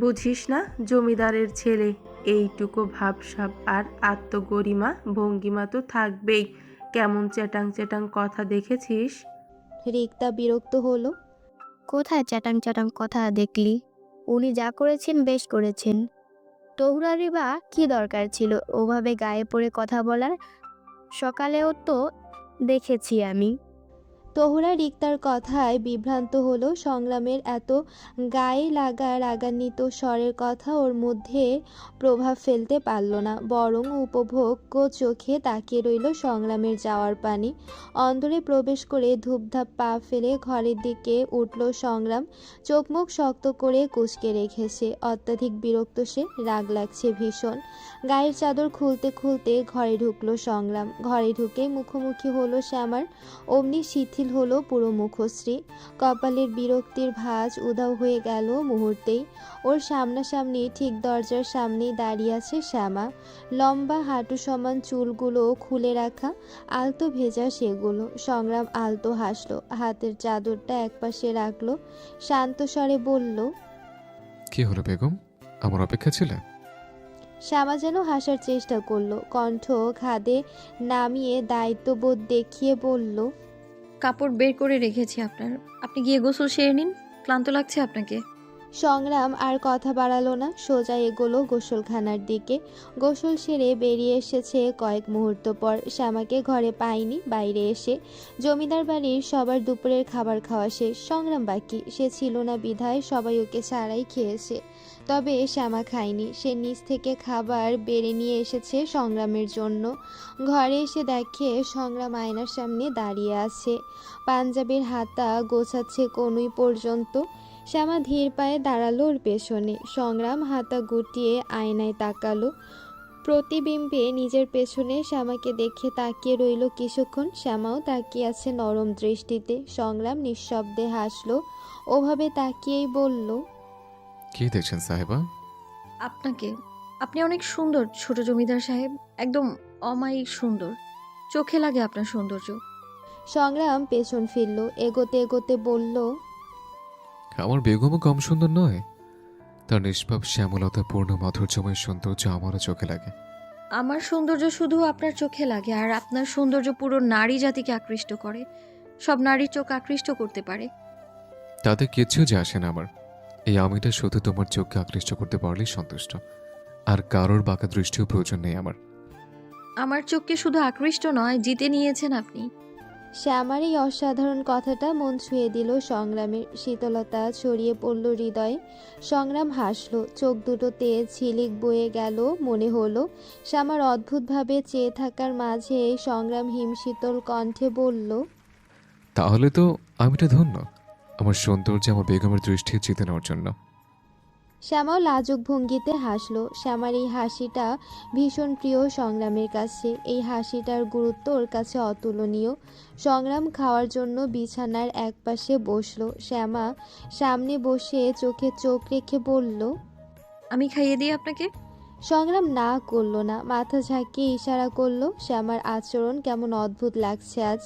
বুঝিস না, জমিদারের ছেলে, এইটুকু ভাবসাব আর আত্মগরিমা ভঙ্গিমা তো থাকবেই। কেমন চেটাং চেটাং কথা দেখেছিস? রিক্তা বিরক্ত হলো। কোথায় চ্যাটাং চ্যাটাং কথা দেখলি? উনি যা করেছেন বেশ করেছেন। তহুরারই বা কি দরকার ছিল ওভাবে গায়ে পড়ে কথা বলার? সকালেও তো দেখেছি আমি। তহুরা রিক্তার কথায় বিভ্রান্ত হলো। সংগ্রামের এত গায়ে লাগা রাগান্বিত স্বরের কথা ওর মধ্যে প্রভাব ফেলতে পারল না, বরং উপভোগ্য চোখে তাকিয়ে রইল সংগ্রামের যাওয়ার পানে। অন্দরে প্রবেশ করে ধূপধাপ পা ফেলে ঘরের দিকে উঠল সংগ্রাম। চোখ মুখ শক্ত করে কুঁচকে রেখেছে, অত্যাধিক বিরক্ত সে, রাগ লাগছে ভীষণ। গায়ের চাদর খুলতে খুলতে ঘরে ঢুকলো সংগ্রাম। ঘরে ঢুকে মুখোমুখি হলো শ্যামার। অমনি শিথিল হলো পুরো মুখশ্রী। কপালের বিরক্তির ভাঁজ উধাও হয়ে গেল মুহূর্তেই। ওর সামনাসামনি ঠিক দরজার সামনেই দাঁড়িয়ে আছে শ্যামা। লম্বা হাঁটু সমান চুলগুলো খুলে রাখা, আলতো ভেজা সেগুলো। সংগ্রাম আলতো হাসলো, হাতের চাদরটা একপাশে রাখলো, শান্ত স্বরে বলল, কি হলো বেগম, আমার অপেক্ষা ছিল? শ্যামা যেন হাসার চেষ্টা করলো, কণ্ঠ খাদে নামিয়ে দায়িত্ববোধ দেখিয়ে বলল, কাপড় বের করে রেখেছি আপনার, আপনি গিয়ে গোসল সেরে নিন। ক্লান্ত লাগছে আপনাকে? সংগ্রাম আর কথা বাড়ালো না, সোজা এগোলো গোসলখানার দিকে। গোসল সেরে বেরিয়ে এসেছে কয়েক মুহূর্ত পর। শ্যামাকে ঘরে পায়নি বাইরে এসে। জমিদার বাড়ির সবার দুপুরের খাবার খাওয়া শেষ, সংগ্রাম বাকি। সে ছিল না বিধায় সবাই ওকে ছাড়াই খেয়েছে, তবে শ্যামা খায়নি। সে নিচ থেকে খাবার বেড়ে নিয়ে এসেছে সংগ্রামের জন্য। ঘরে এসে দেখে সংগ্রাম আয়নার সামনে দাঁড়িয়ে আছে, পাঞ্জাবির হাতা গোছাচ্ছে কনুই পর্যন্ত। শ্যামা ধীর পায়ে দাঁড়ালো ওর পেছনে। সংগ্রাম হাতা গুটিয়ে আয়নায় তাকালো। প্রতিবিম্বে নিজের পেছনে শ্যামাকে দেখে তাকিয়ে রইল কিছুক্ষণ। শ্যামাও তাকিয়ে আছে নরম দৃষ্টিতে। সংগ্রাম নিঃশব্দে হাসলো, ওভাবে তাকিয়েই বলল, কি দেখছেন সাহেবা? আপনাকে। আপনি অনেক সুন্দর ছোট জমিদার সাহেব, একদম অমায়িক সুন্দর। চোখে লাগে আপনার সৌন্দর্য। সংগ্রাম পেছন ফিরল, এগোতে এগোতে বলল, আমার বেগমও কম সুন্দর নয়। তার নিষ্পাপ শ্যামলতা পূর্ণ মাধুর্যময় সৌন্দর্য আমারও চোখে লাগে। আমার সৌন্দর্য শুধু আপনার চোখে লাগে, আর আপনার সৌন্দর্য পুরো নারী জাতিকে আকৃষ্ট করে, সব নারীর চোখ আকৃষ্ট করতে পারে। তাতে কিচ্ছু যায় আসে না আমার। এই আমিটা শুধু তোমার চোখকে আকৃষ্ট করতে পারলেই সন্তুষ্ট, আর কারোর বাঁকা দৃষ্টিও প্রয়োজন নেই আমার। আমার চোখকে শুধু আকৃষ্ট নয়, জিতে নিয়েছেন আপনি। শ্যামার এই অসাধারণ কথাটা মন ছুঁয়ে দিল সংগ্রামের। শীতলতা ছড়িয়ে পড়ল হৃদয়ে। সংগ্রাম হাসল, চোখ দুটোতে ঝিলিক বয়ে গেল। মনে হলো শ্যামার অদ্ভুতভাবে চেয়ে থাকার মাঝে সংগ্রাম হিমশীতল কণ্ঠে বলল, তাহলে তো আমিটা ধন্য, আমার সৌন্দর্য আমার বেগমের দৃষ্টি জিতে নেওয়ার জন্য। শ্যামাও লাজুক ভঙ্গিতে হাসলো। শ্যামার এই হাসিটা ভীষণ প্রিয় সংগ্রামের কাছে। এই হাসিটার গুরুত্ব ওর কাছে অতুলনীয়। সংগ্রাম খাওয়ার জন্য বিছানার একপাশে বসলো। শ্যামা সামনে বসে চোখে চোখ রেখে বলল, আমি খাইয়ে দিই আপনাকে। সংগ্রাম না করলো না, মাথা ঝাঁকিয়ে ইশারা করলো। শ্যামার আচরণ কেমন অদ্ভুত লাগছে আজ।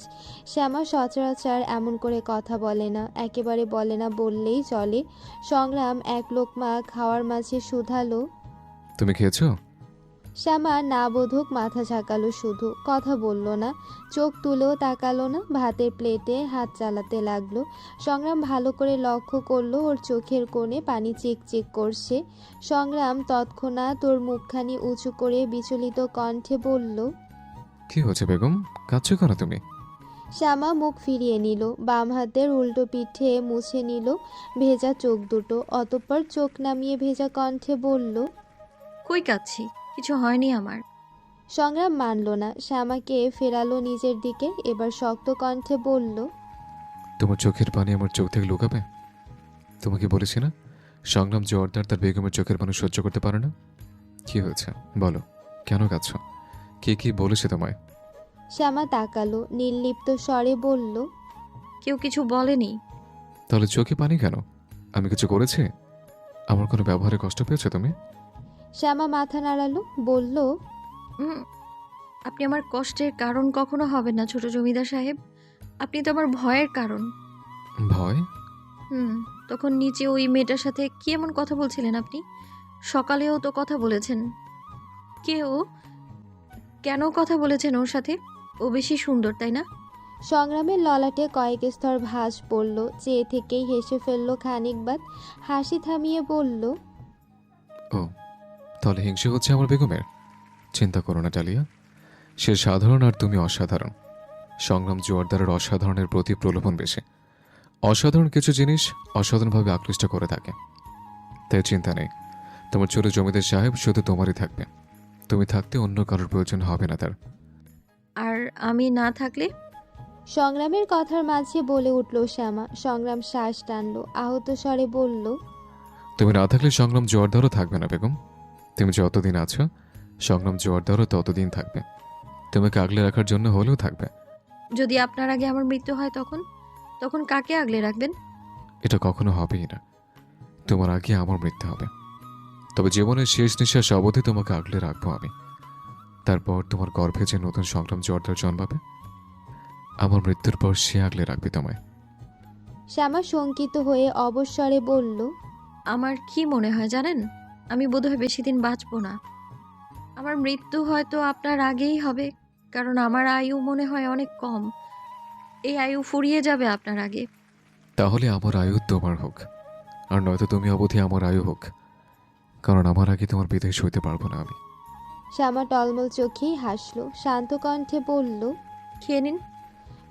শ্যামা সচরাচর এমন করে কথা বলে না, একেবারে বলে না বললেই চলে। সংগ্রাম এক লোকমা খাওয়ার মাঝে শুধালো, তুমি খেয়েছো? শ্যামা না বোধক মাথা ঝাঁকালো, শুধু কথা বলল না, চোখ তুলেও তাকালো না। ভাতের প্লেটে হাত চালাতে লাগলো। সংগ্রাম ভালো করে লক্ষ্য করলো ওর চোখের কোণে পানি চিকচিক করছে। সংগ্রাম তৎক্ষণাৎ ওর মুখখানি উঁচু করে বিচলিত কণ্ঠে বলল, কি হচ্ছে বেগম, কাঁদছো কেন তুমি? শ্যামা মুখ ফিরিয়ে নিল, বাম হাতের উল্টো পিঠে মুছে নিল ভেজা চোখ দুটো। অতঃপর চোখ নামিয়ে ভেজা কণ্ঠে বলল, কই কাচ্ছি, কিছু হয়নি আমার। সংগ্রাম মানল না, শ্যামাকে ফেরালো নিজের দিকে। এবার শক্ত কণ্ঠে বলল, তোমার চোখের পানি আমার চোখ থেকে লুকাবে? তোমাকে বলেছি না সংগ্রাম জোরদার তার বেগমের চোখের পানি সহ্য করতে পারে না। কি হয়েছে বলো, কেন কাঁদছো? কে কি বলেছে তোমায়? শ্যামা তাকালো, নির্লিপ্ত স্বরে বলল, কেউ কিছু বলেনি। তাহলে চোখে পানি কেন? আমি কিছু করেছি? আমার কোনো ব্যবহারে কষ্ট পেয়েছো তুমি? শ্যামা মাথা নাড়ালো, বলল, আপনি আমার কষ্টের কারণ কখনো হবেন না ছোট জমিদার সাহেব। আপনি তো আমার ভয়ের কারণ। ভয়? তখন নিচে ওই মেয়েটার সাথে কি এমন কথা বলছিলেন আপনি? সকালেও তো কথা বলেছেন। কে ও? কেন কথা বলেছেন ওর সাথে? ও বেশি সুন্দর, তাই না? সংগ্রামের ললাটে কয়েক স্তর ভাঁজ পড়ল, চেয়ে থেকেই হেসে ফেলল খানিক বাদ, হাসি থামিয়ে বলল, ও তাহলে হিংসে হচ্ছে আমার বেগমের? চিন্তা করো না ডালিয়া, সে সাধারণ আর তুমি অসাধারণ। সংগ্রাম জোয়ারদারের অসাধারণের প্রতি প্রলোভন বেশি। অসাধারণ কিছু জিনিস অসাধারণভাবে আকৃষ্ট করে থাকে। তাই চিন্তা নেই, তোমার ছোট জমিদার সাহেব শুধু তোমারই থাকবে। তুমি থাকতে অন্য কারোর প্রয়োজন হবে না তার। আর আমি না থাকলে? সংগ্রামের কথার মাঝে বলে উঠল শ্যামা। সংগ্রাম শ্বাস টানল, আহত স্বরে বলল, তুমি না থাকলে সংগ্রাম জোয়ারদারও থাকবে না বেগম। তুমি যতদিন আছো সংগ্রাম জোয়ারদারও ততদিন থাকবে। তোমাকে আগলে রাখার জন্য হলেও থাকবে। যদি আপনার আগে আমার মৃত্যু হয় তখন তখন কাকে আগলে রাখবেন? এটা কখনো হবেই না। তোমার আগে আমার মৃত্যু হবে, তবে জীবনের শেষ নিঃশ্বাস অবধি তোমাকে আগলে রাখবো আমি। তারপর তোমার গর্ভে যে নতুন সংগ্রাম জোয়ারদার জন্মাবে, আমার মৃত্যুর পর সে আগলে রাখবে তোমায়। শ্যামা শঙ্কিত হয়ে অবসরে বলল, আমার কি মনে হয় জানেন, আমি বোধহয় বেশি দিন বাঁচবো না। আমার মৃত্যু হয়তো আপনার আগেই হবে, কারণ আমার আয়ু মনে হয় অনেক কম। এই আয়ু ফুরিয়ে যাবে আপনার আগে। তাহলে আমার আয়ু তোমার হোক, আর নয়তো তুমি অবধি আমার আয়ু হোক, কারণ আমার আগে তোমার বিদায় সইতে পারবো না আমি। শ্যামা টলমল চোখেই হাসল, শান্ত কণ্ঠে বলল, খেয়ে নিন।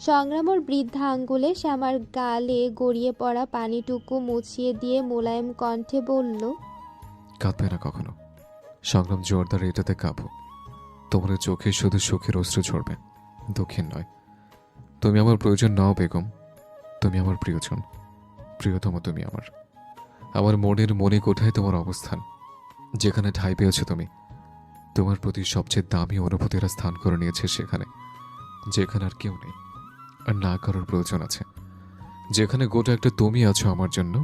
সংগ্রাম ওর বৃদ্ধা আঙ্গুলে শ্যামার গালে গড়িয়ে পড়া পানিটুকু মুছিয়ে দিয়ে মোলায়েম কণ্ঠে বলল, কাঁদবে না কখনো। সংগ্রাম জোরদার এটাতে কাঁপো। তোমার চোখে শুধু সুখের অশ্রু ঝরবে, দুঃখের নয়। তুমি আমার প্রয়োজন নাও বেগম, তুমি আমার প্রিয়জন, প্রিয়তম তুমি আমার। আমার মনের মনে কোঠায় তোমার অবস্থান, যেখানে ঠাঁই পেয়েছো তুমি। তোমার প্রতি সবচেয়ে দামি অনুভূতিরা স্থান করে নিয়েছে সেখানে, যেখানে আর কেউ নেই আর না কারোর প্রয়োজন আছে। যেখানে গোটা একটা তুমি আছো আমার জন্য,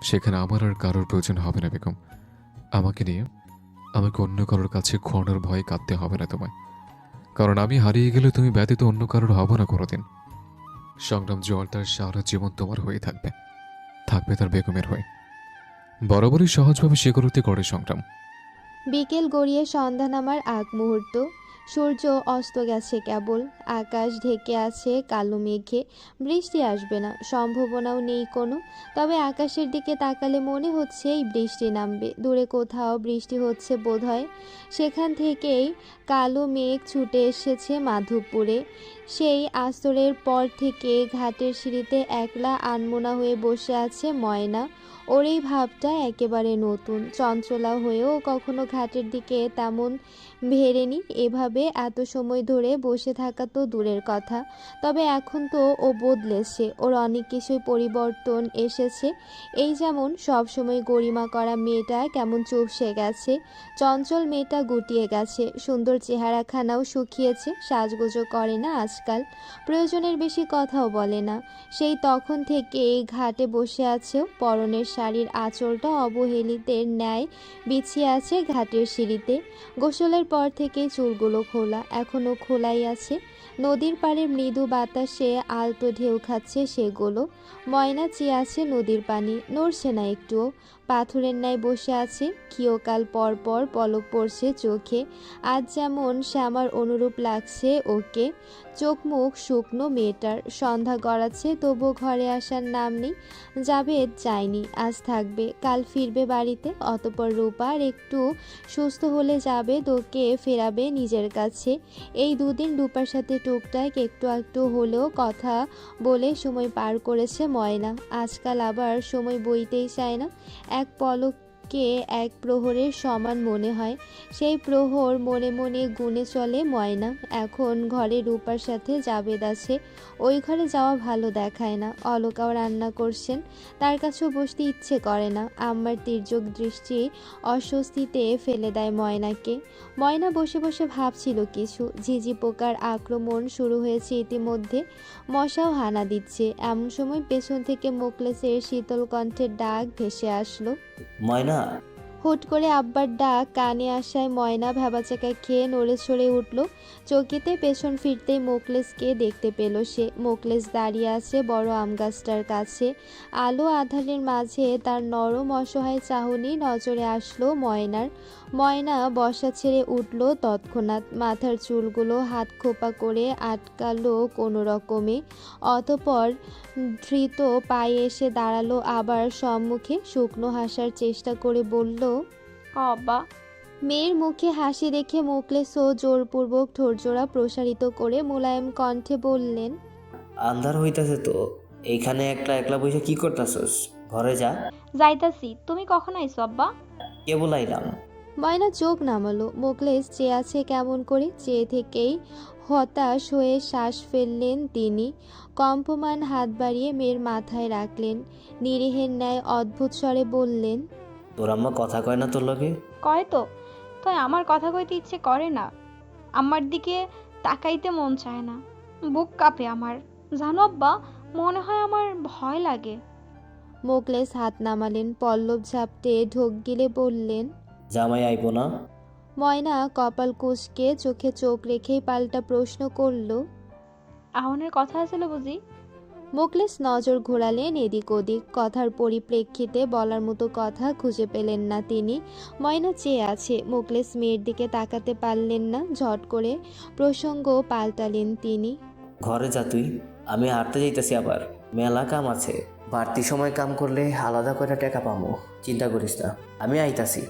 সেখানে আমার আর কারোর প্রয়োজন হবে না বেগম। আমাকে নিয়ে আমাকে অন্য কারোর কাছে খোয়ানোর ভয়ে কাঁদতে হবে না তোমায়, কারণ আমি হারিয়ে গেলে তুমি ব্যতীত অন্য কারোর হব না কোনোদিন। সংগ্রাম জোয়ারদার সারা জীবন তোমার হয়ে থাকবে, থাকবে তার বেগমের হয়ে। বরাবরই সহজভাবে স্বীকারোক্তি করে সংগ্রাম। বিকেল গড়িয়ে সন্ধ্যা নামার আগ মুহূর্ত। সূর্য অস্ত গেছে কেবল, আকাশ ঢেকে আছে কালো মেঘে। বৃষ্টি আসবে না, সম্ভাবনাও নেই কোনো। তবে আকাশের দিকে তাকালে মনে হচ্ছে এই বৃষ্টি নামবে। দূরে কোথাও বৃষ্টি হচ্ছে বোধহয়। সেখান থেকেই কালো মেঘ ছুটে এসেছে মাধবপুরে। সেই আস্তরের পর থেকে ঘাটের সিঁড়িতে একলা আনমনা হয়ে বসে আছে ময়না। ওর এই ভাবটা একেবারে নতুন। চঞ্চলা হয়েও কখনো ঘাটের দিকে তেমন ভেড়েনি। এভাবে এত সময় ধরে বসে থাকা তো দূরের কথা, তবে এখন তো ও বদলেছে। ওর অনেক কিছুই পরিবর্তন এসেছে। এই যেমন সব সময় গরিমা করা মেয়েটা কেমন চুপসে গেছে, চঞ্চল মেয়েটা গুটিয়ে গেছে, সুন্দর চেহারাখানাও শুকিয়েছে, সাজগোজও করে না আজকাল, প্রয়োজনের বেশি কথাও বলে না। সেই তখন থেকে এই ঘাটে বসে আছে, পরনের শাড়ির আঁচলটা অবহেলিতের ন্যায় বিছিয়ে আছে ঘাটের সিঁড়িতে। গোসলের পর থেকে চুলগুলো খোলা, এখনও খোলাই আছে। নদীর পাড়ে মৃদু বাতাসে আলতো ঢেউ খাচ্ছে সেগুলো। ময়না চেয়ে আছে নদীর পানি, নড়ছে না একটুও। পাথরের ন্যায় বসে আছে, ক্ষীয়কাল পর পর পলক পড়ছে চোখে। আজ যেমন শ্যামার অনুরূপ লাগছে ওকে। চোখ মুখ শুকনো মেয়েটার। সন্ধ্যা গড়াচ্ছে, তবুও ঘরে আসার নাম নেই। জাভেদ যায়নি, আজ থাকবে, কাল ফিরবে বাড়িতে। অতঃপর রূপার একটু সুস্থ হলে জাভেদ ওকে ফেরাবে নিজের কাছে। এই দুদিন রূপার সাথে টুকটাক একটু একটু হলেও কথা বলে সময় পার করেছে ময়না। আজকাল আবার সময় বইতেই চায় না। এক পলকে এক প্রহরের সমান মনে হয়। সেই প্রহর মনে মনে গুনে চলে ময়না। এখন ঘরে রূপার সাথে জাভেদ আছে, ওই ঘরে যাওয়া ভালো দেখায় না। অলকাও রান্না করছেন, তার কাছেও বসতে ইচ্ছে করে না। আম্মার তির্যক দৃষ্টি অস্বস্তিতে ফেলে দেয় ময়নাকে। ময়না বসে বসে ভাবছিল কিছু। ঝিঝি পোকার আক্রমণ শুরু হয়েছে ইতিমধ্যে, মশাও হানা দিচ্ছে। এমন সময় পেছন থেকে মোকলেসের শীতল কণ্ঠের ডাক ভেসে আসলো। ময়না, হুট করে আব্বার ডাক কানে আসায় ময়না ভ্যাবাচাকা খেয়ে নড়ে চড়ে উঠল। চকিতে পেছন ফিরতেই মোকলেসকে দেখতে পেল সে। মোকলেস দাঁড়িয়ে আছে বড় আম গাছটার কাছে। আলো আঁধারের মাঝে তার নরম অসহায় চাহনি নজরে আসলো ময়নার। ময়না বসা ছেড়ে উঠল তৎক্ষণাৎ। মাথার চুলগুলো হাত খোপা করে আটকালো কোনো রকমে। অতঃপর ধৃত পায়ে এসে দাঁড়ালো আবার সম্মুখে। শুকনো হাসার চেষ্টা করে বলল, আব্বা। মেয়ের মুখে হাসি দেখে মোকলেসও জোরপূর্বক ঠোঁটজোড়া প্রসারিত করে মোলায়েম কণ্ঠে বললেন, আন্ধার হইতাছে তো, এইখানে একলা একলা বসে কি করতাছস? ঘরে যা। যাইতাছি। তুমি কখন আইছো আব্বা? কে বলাইলাম? ময়না চোখ নামালো। মোকলেস চেয়ে আছে কেমন করে। চেয়ে থেকেই হতাশ হয়ে শ্বাস ফেললেন তিনি। কম্পমান হাত বাড়িয়ে মেয়ের মাথায় রাখলেন। নিরীহের ন্যায় অদ্ভুত স্বরে বললেন, তোর আম্মা কথা কয় না তোর লগে? কয় তো, তাই আমার কথা কইতে ইচ্ছে করে না। আমার দিকে তাকাইতে মন চায় না। বুক কাঁপে আমার। জানো আব্বা, মনে হয় আমার ভয় লাগে। মোকলেস হাত নামালেন। পল্লব ঝাপটে ঢোক গিলে বললেন, জামাই আইবো না? ময়না কপাল কুঁচকে চোখে চোখ রেখেই পাল্টা প্রশ্ন করল, আহনের কথা আছিল বুঝি? মোকলেস নজর ঘোরালেন এদিক ওদিক। কথার পরিপ্রেক্ষিতে বলার মতো কথা খুঁজে পেলেন না তিনি। ময়না চেয়ে আছে। মোকলেস মেয়ের দিকে তাকাতে পারলেন না। ঝট করে প্রসঙ্গ পাল্টালেন তিনি, ঘরে যা তুই, আমি হাঁটতে যাইতেছি। আবার মেলা কাম আছে, বাড়তি সময় কাম করলে আলাদা করে টাকা পামো। চিন্তা করিস না, আমি আইতাছি।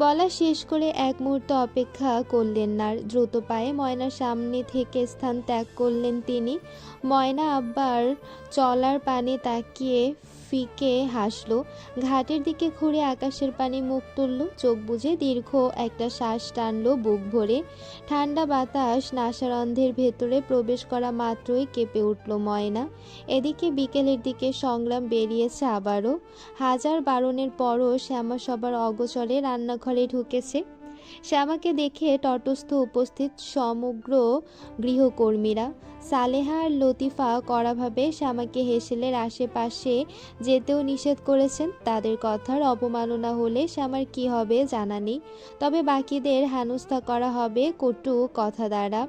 বলা শেষ করে এক মুহূর্ত অপেক্ষা করলেন না। দ্রুত পায়ে ময়নার সামনে থেকে স্থান ত্যাগ করলেন তিনি। ময়না আব্বার চলার পানে তাকিয়ে ফিকে হাসলো। ঘাটের দিকে ঘুরে আকাশের পানে মুখ তুলল। চোখ বুজে দীর্ঘ একটা শ্বাস টানলো বুক ভরে। ঠান্ডা বাতাস নাসারন্ধ্রের ভেতরে প্রবেশ করা মাত্রই কেঁপে উঠল ময়না। এদিকে বিকেলের দিকে সংগ্রাম বেরিয়েছে আবারও। হাজার বারণের পরও শ্যামা সবার অগোচরে রান্নাঘরে ঢুকেছে। শ্যামাকে দেখে তটস্থ উপস্থিত সমগ্র গৃহকর্মীরা। সালেহা আর লতিফা কড়াভাবে শ্যামাকে হেসেলের আশেপাশে যেতেও নিষেধ করেছেন। তাদের কথার অবমাননা হলে শ্যামার কি হবে জানা নেই। তবে বাকিদের হেনস্থা করা হবে কটু কথা দ্বারা,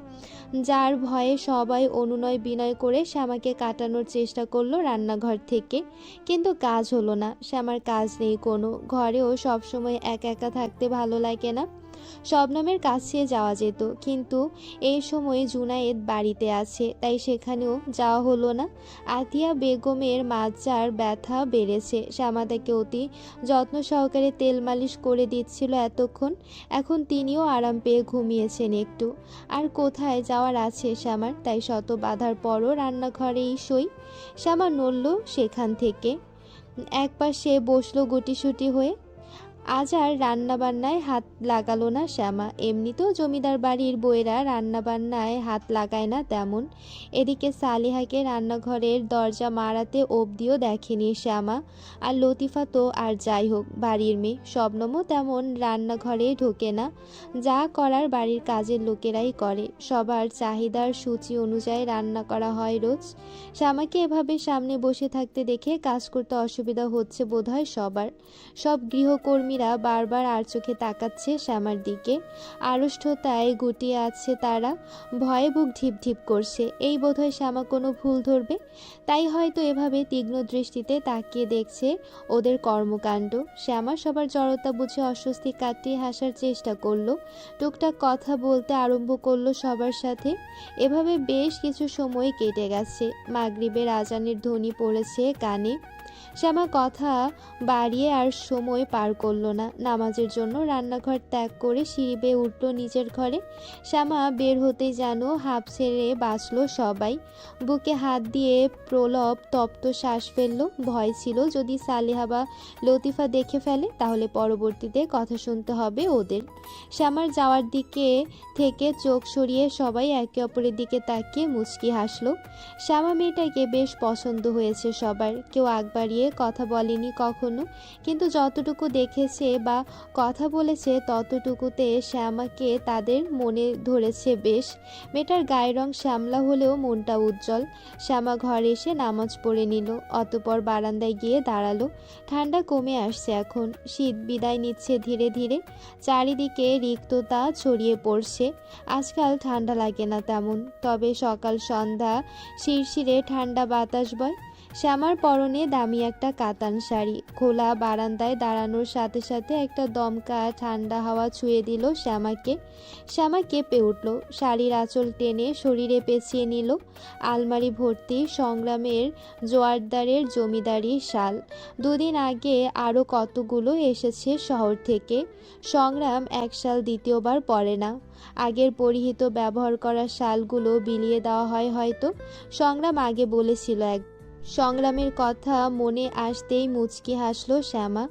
যার ভয়ে সবাই অনুনয় বিনয় করে শ্যামাকে কাটানোর চেষ্টা করলো রান্নাঘর থেকে। কিন্তু কাজ হলো না। শ্যামার কাজ নেই কোনো। ঘরেও সবসময় একা একা থাকতে ভালো লাগে না। শবনমের কাছে যাওয়া যেত, কিন্তু এই সময় জুনায়েদ বাড়িতে আছে, তাই সেখানেও যাওয়া হলো না। আতিয়া বেগমের মাজার ব্যথা বেড়েছে। শ্যামা তাকে অতি যত্ন সহকারে তেল মালিশ করে দিচ্ছিল এতক্ষণ। এখন তিনিও আরাম পেয়ে ঘুমিয়েছেন একটু। আর কোথায় যাওয়ার আছে শ্যামার, তাই শত বাধার পরও রান্নাঘরেই সই। শ্যামা নড়ল সেখান থেকে, একপাশে বসলো গুটিসুটি হয়ে। আজ আর রান্নাবান্নায় হাত লাগালো না শ্যামা। এমনিতেও জমিদার বাড়ির বউয়েরা রান্নাবান্নায় হাত লাগায় না তেমন। এদিকে সালিহাকে রান্নাঘরের দরজা মারাতে অবধিও দেখেনি শ্যামা। আর লতিফা তো আর যাই হোক বাড়ির মেয়ে, শবনমও তেমন রান্নাঘরে ঢোকে না। যা করার বাড়ির কাজের লোকেরাই করে। সবার চাহিদার সূচি অনুযায়ী রান্না করা হয় রোজ। শ্যামাকে এভাবে সামনে বসে থাকতে দেখে কাজ করতে অসুবিধা হচ্ছে বোধহয় সবার। সব গৃহকর্মী বারবার আর চোখে তাকাচ্ছে শ্যামার দিকে। আড়ষ্ঠতায় গুটিয়ে আছে তারা। ভয়ে বুক ঢিপ ঢিপ করছে। এই বোধহয় শ্যামা কোনো ভুল ধরবে, তাই হয়তো এভাবে তীক্ষ্ণ দৃষ্টিতে তাকিয়ে দেখছে ওদের কর্মকাণ্ড। শ্যামা সবার জড়তা বুঝে অস্বস্তি কাটিয়ে হাসার চেষ্টা করলো। টুকটাক কথা বলতে আরম্ভ করলো সবার সাথে। এভাবে বেশ কিছু সময় কেটে গেছে। মাগরিবের আজানের ধ্বনি পড়েছে কানে। শ্যামা কথা বাড়িয়ে আর সময় পার করলো না। নামাজের জন্য রান্নাঘর ত্যাগ করে সিঁড়ি বেয়ে উঠল নিজের ঘরে। শ্যামা বের হতেই যেন হাঁপ ছেড়ে বাঁচল সবাই। বুকে হাত দিয়ে প্রলব তপ্ত শ্বাস ফেলল। ভয় ছিল যদি সালেহা বা লতিফা দেখে ফেলে তাহলে পরবর্তীতে কথা শুনতে হবে ওদের। শ্যামার যাওয়ার দিকে থেকে চোখ সরিয়ে সবাই একে অপরের দিকে তাকিয়ে মুচকি হাসলো। শ্যামা মেয়েটাকে বেশ পছন্দ হয়েছে সবার। কেউ আগ বাড়িয়ে কথা বলেনি কখনো, কিন্তু যতটুকু দেখেছে বা কথা বলেছে ততটুকুতে শ্যামাকে তাদের মনে ধরেছে বেশ। মেয়েটার গায়ের রং শ্যামলা হলেও মনটা উজ্জ্বল। শ্যামা ঘরে এসে নামাজ পড়ে নিল, অতপর বারান্দায় গিয়ে দাঁড়ালো। ঠান্ডা কমে আসছে এখন, শীত বিদায় নিচ্ছে ধীরে ধীরে। চারিদিকে রিক্ততা ছড়িয়ে পড়ছে। আজকাল ঠান্ডা লাগে না তেমন, তবে সকাল সন্ধ্যা শিরশিরে ঠান্ডা বাতাস বয়। শ্যামার পরনে দামি একটা কাতান শাড়ি। খোলা বারান্দায় দাঁড়ানোর সাথে সাথে একটা দমকা ঠান্ডা হাওয়া ছুঁয়ে দিল শ্যামাকে। শ্যামা কেঁপে উঠল, শাড়ির আঁচল টেনে শরীরে পেঁচিয়ে নিল। আলমারি ভর্তি সংগ্রামের জোয়ারদারের জমিদারি শাল। দুদিন আগে আরও কতগুলো এসেছে শহর থেকে। সংগ্রাম এক শাল দ্বিতীয়বার পরে না। আগের পরিহিত ব্যবহার করা শালগুলো বিলিয়ে দেওয়া হয় হয়তো। সংগ্রাম আগে বলেছিল সংগ্রামের কথা মনে আসতেই মুচকি হাসল শ্যামা।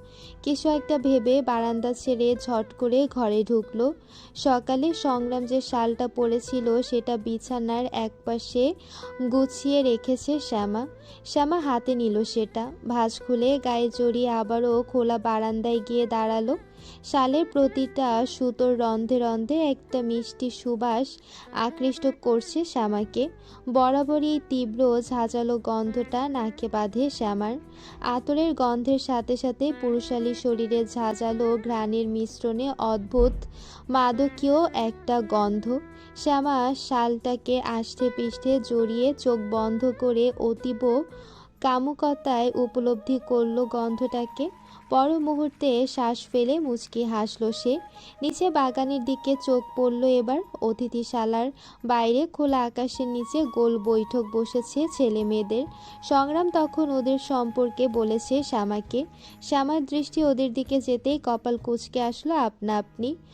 কিছু একটা ভেবে বারান্দা ছেড়ে ঝট করে ঘরে ঢুকলো। সকালে সংগ্রাম যে শালটা পরেছিল সেটা বিছানার একপাশে গুছিয়ে রেখেছে শ্যামা। শ্যামা হাতে নিল সেটা, ভাঁজ খুলে গায়ে জড়িয়ে আবারও খোলা বারান্দায় গিয়ে দাঁড়ালো। শালের প্রতিটা সুতোর রন্ধে রন্ধে একটা মিষ্টি সুবাস আকৃষ্ট করছে শ্যামাকে। বরাবরই তীব্র ঝাঁঝালো গন্ধটা নাকে বাঁধে শ্যামার। আতরের গন্ধের সাথে সাথে পুরুষালী শরীরে ঝাঁঝালো ঘ্রাণের মিশ্রণে অদ্ভুত মাদকীয় একটা গন্ধ। শ্যামা শালটাকে আষ্টে পৃষ্ঠে জড়িয়ে চোখ বন্ধ করে অতীব কামুকতায় উপলব্ধি করল গন্ধটাকে। পর মুহূর্তে শ্বাস ফেলে মুচকি হাসল সে। নিচে বাগানের দিকে চোখ পড়ল এবার। অতিথিশালার বাইরে খোলা আকাশের নিচে গোল বৈঠক বসেছে ছেলে মেয়েদের। সংগ্রাম তখন ওদের সম্পর্কে বলেছে শ্যামাকে। শ্যামার দৃষ্টি ওদের দিকে যেতেই কপাল কুঁচকে আসলো আপনা আপনি।